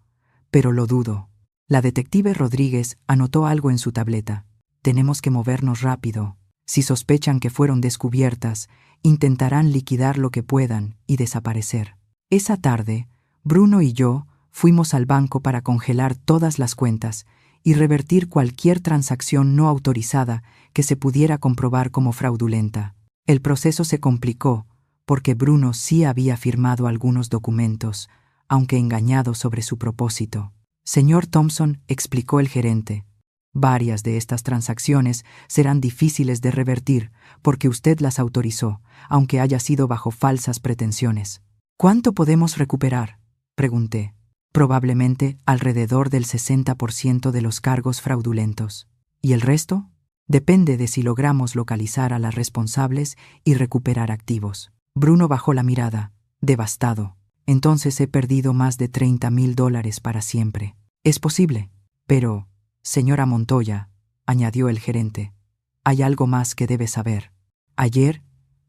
pero lo dudo. La detective Rodríguez anotó algo en su tableta. Tenemos que movernos rápido. Si sospechan que fueron descubiertas, intentarán liquidar lo que puedan y desaparecer. Esa tarde, Bruno y yo fuimos al banco para congelar todas las cuentas y revertir cualquier transacción no autorizada que se pudiera comprobar como fraudulenta. El proceso se complicó porque Bruno sí había firmado algunos documentos, aunque engañado sobre su propósito. «Señor Thompson», explicó el gerente, «varias de estas transacciones serán difíciles de revertir porque usted las autorizó, aunque haya sido bajo falsas pretensiones». «¿Cuánto podemos recuperar?», pregunté. «Probablemente alrededor del 60% de los cargos fraudulentos. ¿Y el resto?». «Depende de si logramos localizar a las responsables y recuperar activos». Bruno bajó la mirada, devastado. «Entonces he perdido más de $30,000 para siempre». «Es posible, pero, señora Montoya», añadió el gerente, «hay algo más que debe saber. Ayer,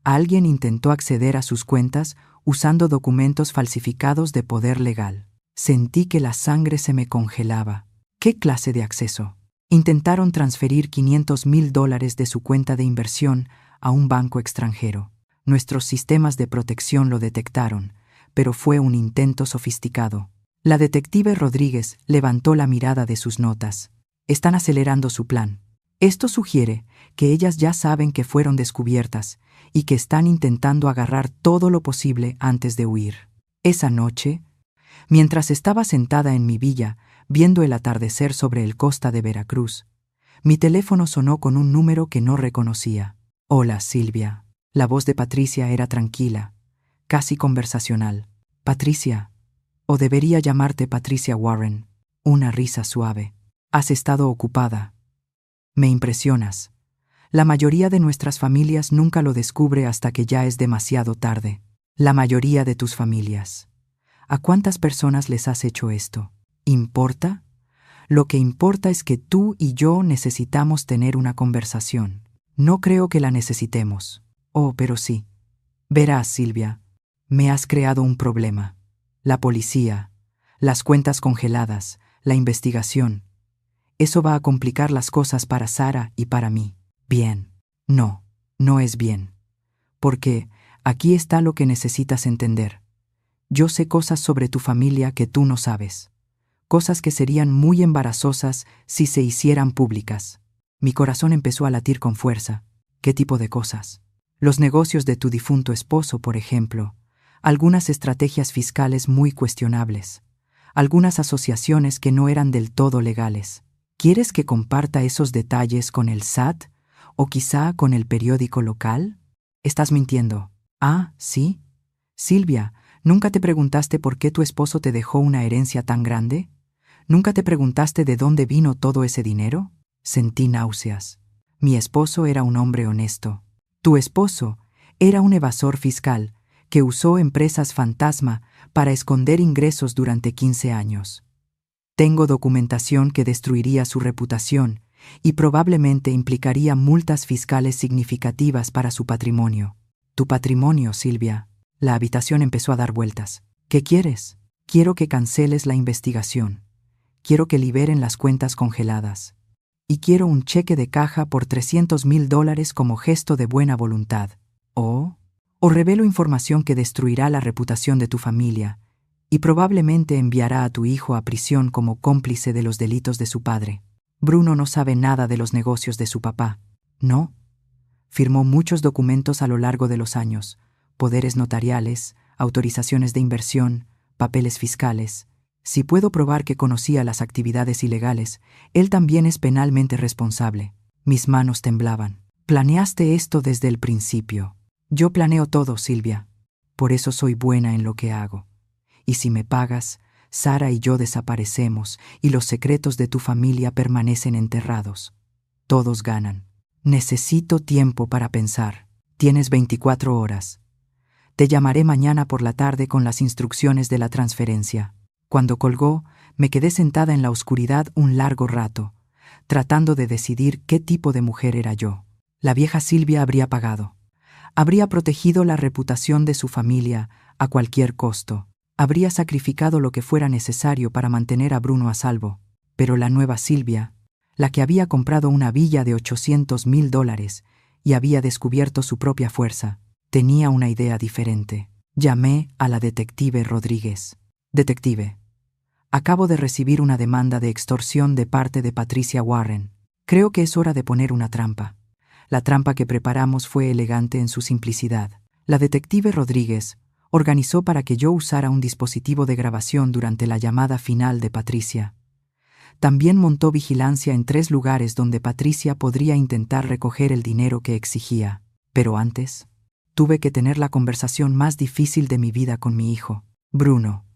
alguien intentó acceder a sus cuentas usando documentos falsificados de poder legal. Sentí que la sangre se me congelaba. ¿Qué clase de acceso?» Intentaron transferir $500,000 de su cuenta de inversión a un banco extranjero. Nuestros sistemas de protección lo detectaron, pero fue un intento sofisticado. La detective Rodríguez levantó la mirada de sus notas. «Están acelerando su plan. Esto sugiere que ellas ya saben que fueron descubiertas y que están intentando agarrar todo lo posible antes de huir». Esa noche, mientras estaba sentada en mi villa, viendo el atardecer sobre el costa de Veracruz, mi teléfono sonó con un número que no reconocía. «Hola, Silvia». La voz de Patricia era tranquila, casi conversacional. «Patricia, o debería llamarte Patricia Warren». Una risa suave. «Has estado ocupada. Me impresionas. La mayoría de nuestras familias nunca lo descubre hasta que ya es demasiado tarde. La mayoría de tus familias. ¿A cuántas personas les has hecho esto? ¿Importa? Lo que importa es que tú y yo necesitamos tener una conversación. No creo que la necesitemos. Oh, pero sí. Verás, Silvia, me has creado un problema. La policía, las cuentas congeladas, la investigación. Eso va a complicar las cosas para Sara y para mí. Bien. No, no es bien. Porque aquí está lo que necesitas entender. Yo sé cosas sobre tu familia que tú no sabes. Cosas que serían muy embarazosas si se hicieran públicas». Mi corazón empezó a latir con fuerza. «¿Qué tipo de cosas?». «Los negocios de tu difunto esposo, por ejemplo. Algunas estrategias fiscales muy cuestionables. Algunas asociaciones que no eran del todo legales. ¿Quieres que comparta esos detalles con el SAT? ¿O quizá con el periódico local?». «Estás mintiendo». «Ah, ¿sí? Silvia, ¿nunca te preguntaste por qué tu esposo te dejó una herencia tan grande? ¿Nunca te preguntaste de dónde vino todo ese dinero?». Sentí náuseas. Mi esposo era un hombre honesto. Tu esposo era un evasor fiscal que usó empresas fantasma para esconder ingresos durante 15 años. Tengo documentación que destruiría su reputación y probablemente implicaría multas fiscales significativas para su patrimonio. Tu patrimonio, Silvia. La habitación empezó a dar vueltas. ¿Qué quieres? Quiero que canceles la investigación. Quiero que liberen las cuentas congeladas. Y quiero un cheque de caja por $300,000 como gesto de buena voluntad. O revelo información que destruirá la reputación de tu familia y probablemente enviará a tu hijo a prisión como cómplice de los delitos de su padre. Bruno no sabe nada de los negocios de su papá. No. Firmó muchos documentos a lo largo de los años. Poderes notariales, autorizaciones de inversión, papeles fiscales. Si puedo probar que conocía las actividades ilegales, él también es penalmente responsable. Mis manos temblaban. Planeaste esto desde el principio. Yo planeo todo, Silvia. Por eso soy buena en lo que hago. Y si me pagas, Sara y yo desaparecemos y los secretos de tu familia permanecen enterrados. Todos ganan. Necesito tiempo para pensar. Tienes 24 horas. Te llamaré mañana por la tarde con las instrucciones de la transferencia. Cuando colgó, me quedé sentada en la oscuridad un largo rato, tratando de decidir qué tipo de mujer era yo. La vieja Silvia habría pagado. Habría protegido la reputación de su familia a cualquier costo. Habría sacrificado lo que fuera necesario para mantener a Bruno a salvo. Pero la nueva Silvia, la que había comprado una villa de $800,000 y había descubierto su propia fuerza, tenía una idea diferente. Llamé a la detective Rodríguez. Detective, acabo de recibir una demanda de extorsión de parte de Patricia Warren. Creo que es hora de poner una trampa. La trampa que preparamos fue elegante en su simplicidad. La detective Rodríguez organizó para que yo usara un dispositivo de grabación durante la llamada final de Patricia. También montó vigilancia en 3 lugares donde Patricia podría intentar recoger el dinero que exigía. Pero antes, tuve que tener la conversación más difícil de mi vida con mi hijo. Bruno,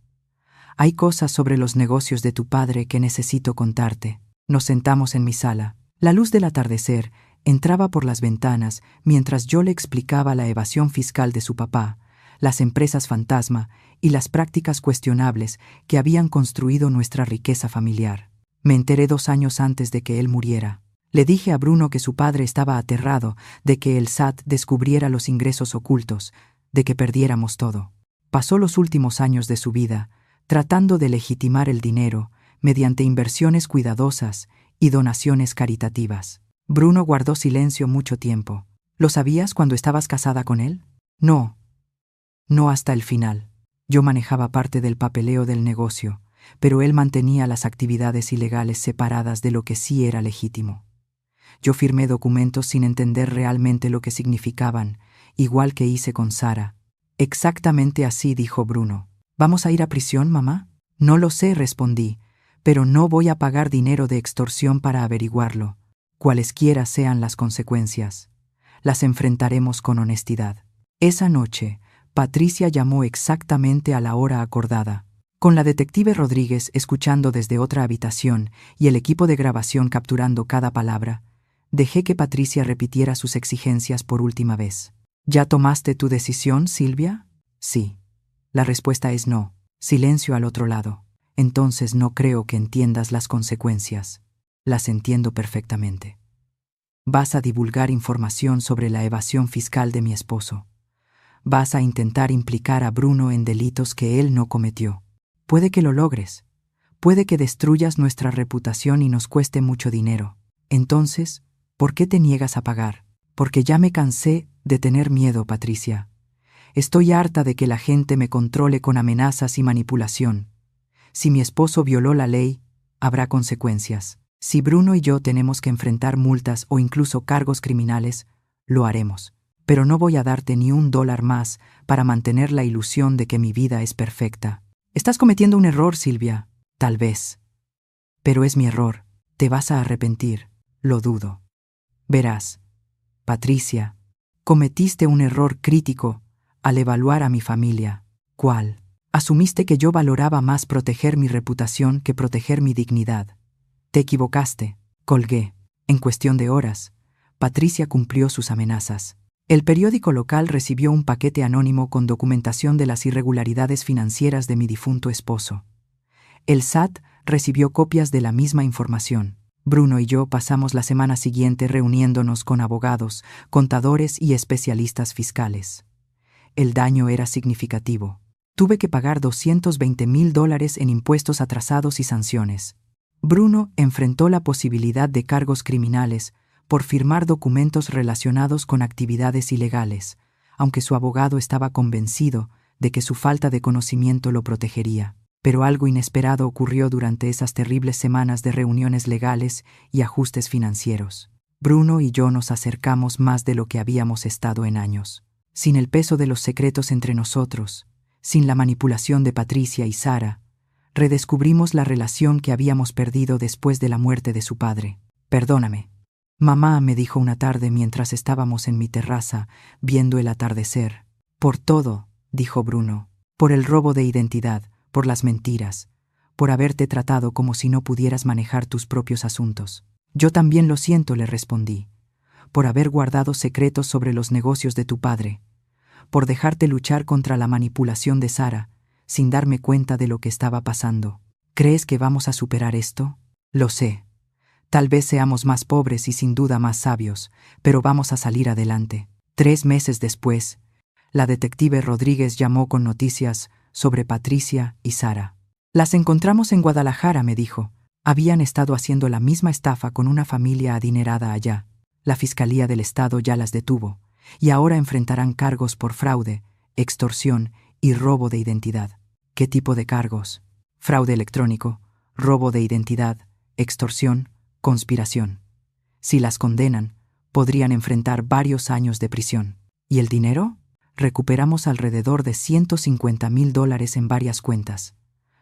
hay cosas sobre los negocios de tu padre que necesito contarte. Nos sentamos en mi sala. La luz del atardecer entraba por las ventanas mientras yo le explicaba la evasión fiscal de su papá, las empresas fantasma y las prácticas cuestionables que habían construido nuestra riqueza familiar. Me enteré 2 años antes de que él muriera. Le dije a Bruno que su padre estaba aterrado de que el SAT descubriera los ingresos ocultos, de que perdiéramos todo. Pasó los últimos años de su vida tratando de legitimar el dinero mediante inversiones cuidadosas y donaciones caritativas. Bruno guardó silencio mucho tiempo. ¿Lo sabías cuando estabas casada con él? No. No hasta el final. Yo manejaba parte del papeleo del negocio, pero él mantenía las actividades ilegales separadas de lo que sí era legítimo. Yo firmé documentos sin entender realmente lo que significaban, igual que hice con Sara. Exactamente así, dijo Bruno. ¿Vamos a ir a prisión, mamá? No lo sé, respondí, pero no voy a pagar dinero de extorsión para averiguarlo. Cualesquiera sean las consecuencias, las enfrentaremos con honestidad. Esa noche, Patricia llamó exactamente a la hora acordada. Con la detective Rodríguez escuchando desde otra habitación y el equipo de grabación capturando cada palabra, dejé que Patricia repitiera sus exigencias por última vez. ¿Ya tomaste tu decisión, Silvia? Sí. La respuesta es no. Silencio al otro lado. Entonces no creo que entiendas las consecuencias. Las entiendo perfectamente. Vas a divulgar información sobre la evasión fiscal de mi esposo. Vas a intentar implicar a Bruno en delitos que él no cometió. Puede que lo logres. Puede que destruyas nuestra reputación y nos cueste mucho dinero. Entonces, ¿por qué te niegas a pagar? Porque ya me cansé de tener miedo, Patricia. Estoy harta de que la gente me controle con amenazas y manipulación. Si mi esposo violó la ley, habrá consecuencias. Si Bruno y yo tenemos que enfrentar multas o incluso cargos criminales, lo haremos. Pero no voy a darte ni $1 más para mantener la ilusión de que mi vida es perfecta. Estás cometiendo un error, Silvia. Tal vez. Pero es mi error. Te vas a arrepentir. Lo dudo. Verás, Patricia, cometiste un error crítico al evaluar a mi familia. ¿Cuál? Asumiste que yo valoraba más proteger mi reputación que proteger mi dignidad. Te equivocaste. Colgué. En cuestión de horas, Patricia cumplió sus amenazas. El periódico local recibió un paquete anónimo con documentación de las irregularidades financieras de mi difunto esposo. El SAT recibió copias de la misma información. Bruno y yo pasamos la semana siguiente reuniéndonos con abogados, contadores y especialistas fiscales. El daño era significativo. Tuve que pagar $220,000 en impuestos atrasados y sanciones. Bruno enfrentó la posibilidad de cargos criminales por firmar documentos relacionados con actividades ilegales, aunque su abogado estaba convencido de que su falta de conocimiento lo protegería. Pero algo inesperado ocurrió durante esas terribles semanas de reuniones legales y ajustes financieros. Bruno y yo nos acercamos más de lo que habíamos estado en años. Sin el peso de los secretos entre nosotros, sin la manipulación de Patricia y Sara, redescubrimos la relación que habíamos perdido después de la muerte de su padre. Perdóname. Mamá, me dijo una tarde mientras estábamos en mi terraza, viendo el atardecer. Por todo, dijo Bruno. Por el robo de identidad, por las mentiras, por haberte tratado como si no pudieras manejar tus propios asuntos. Yo también lo siento, le respondí. Por haber guardado secretos sobre los negocios de tu padre. Por dejarte luchar contra la manipulación de Sara, sin darme cuenta de lo que estaba pasando. ¿Crees que vamos a superar esto? Lo sé. Tal vez seamos más pobres y sin duda más sabios, pero vamos a salir adelante. 3 meses después, la detective Rodríguez llamó con noticias sobre Patricia y Sara. Las encontramos en Guadalajara, me dijo. Habían estado haciendo la misma estafa con una familia adinerada allá. La Fiscalía del Estado ya las detuvo, y ahora enfrentarán cargos por fraude, extorsión y robo de identidad. ¿Qué tipo de cargos? Fraude electrónico, robo de identidad, extorsión, conspiración. Si las condenan, podrían enfrentar varios años de prisión. ¿Y el dinero? Recuperamos alrededor de $150,000 en varias cuentas.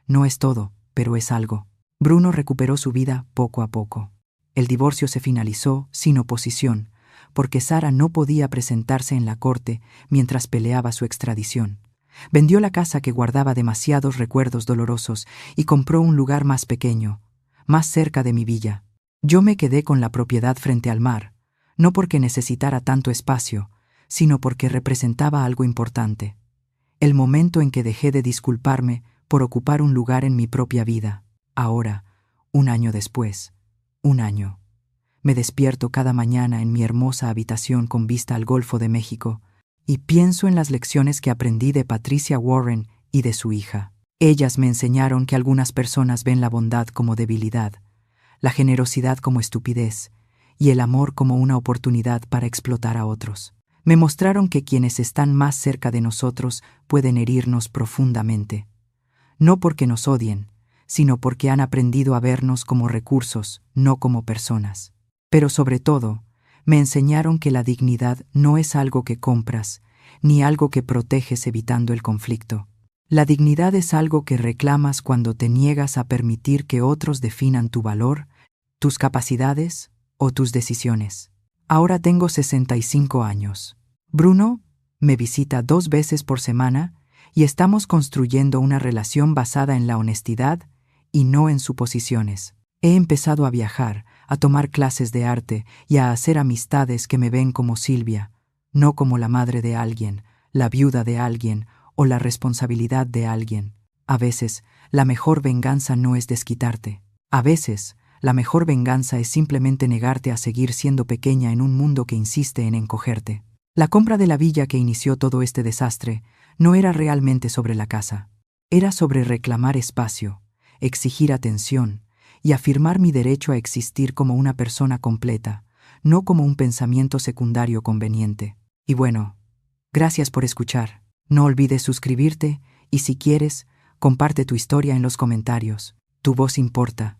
No es todo, pero es algo. Bruno recuperó su vida poco a poco. El divorcio se finalizó sin oposición, porque Sara no podía presentarse en la corte mientras peleaba su extradición. Vendió la casa que guardaba demasiados recuerdos dolorosos y compró un lugar más pequeño, más cerca de mi villa. Yo me quedé con la propiedad frente al mar, no porque necesitara tanto espacio, sino porque representaba algo importante. El momento en que dejé de disculparme por ocupar un lugar en mi propia vida. Ahora, 1 año después, 1 año. Me despierto cada mañana en mi hermosa habitación con vista al Golfo de México y pienso en las lecciones que aprendí de Patricia Warren y de su hija. Ellas me enseñaron que algunas personas ven la bondad como debilidad, la generosidad como estupidez y el amor como una oportunidad para explotar a otros. Me mostraron que quienes están más cerca de nosotros pueden herirnos profundamente, no porque nos odien, sino porque han aprendido a vernos como recursos, no como personas. Pero sobre todo, me enseñaron que la dignidad no es algo que compras, ni algo que proteges evitando el conflicto. La dignidad es algo que reclamas cuando te niegas a permitir que otros definan tu valor, tus capacidades o tus decisiones. Ahora tengo 65 años. Bruno me visita 2 veces por semana y estamos construyendo una relación basada en la honestidad y no en suposiciones. He empezado a viajar, a tomar clases de arte y a hacer amistades que me ven como Silvia, no como la madre de alguien, la viuda de alguien o la responsabilidad de alguien. A veces, la mejor venganza no es desquitarte. A veces, la mejor venganza es simplemente negarte a seguir siendo pequeña en un mundo que insiste en encogerte. La compra de la villa que inició todo este desastre no era realmente sobre la casa. Era sobre reclamar espacio, exigir atención y afirmar mi derecho a existir como una persona completa, no como un pensamiento secundario conveniente. Y bueno, gracias por escuchar. No olvides suscribirte y si quieres, comparte tu historia en los comentarios. Tu voz importa.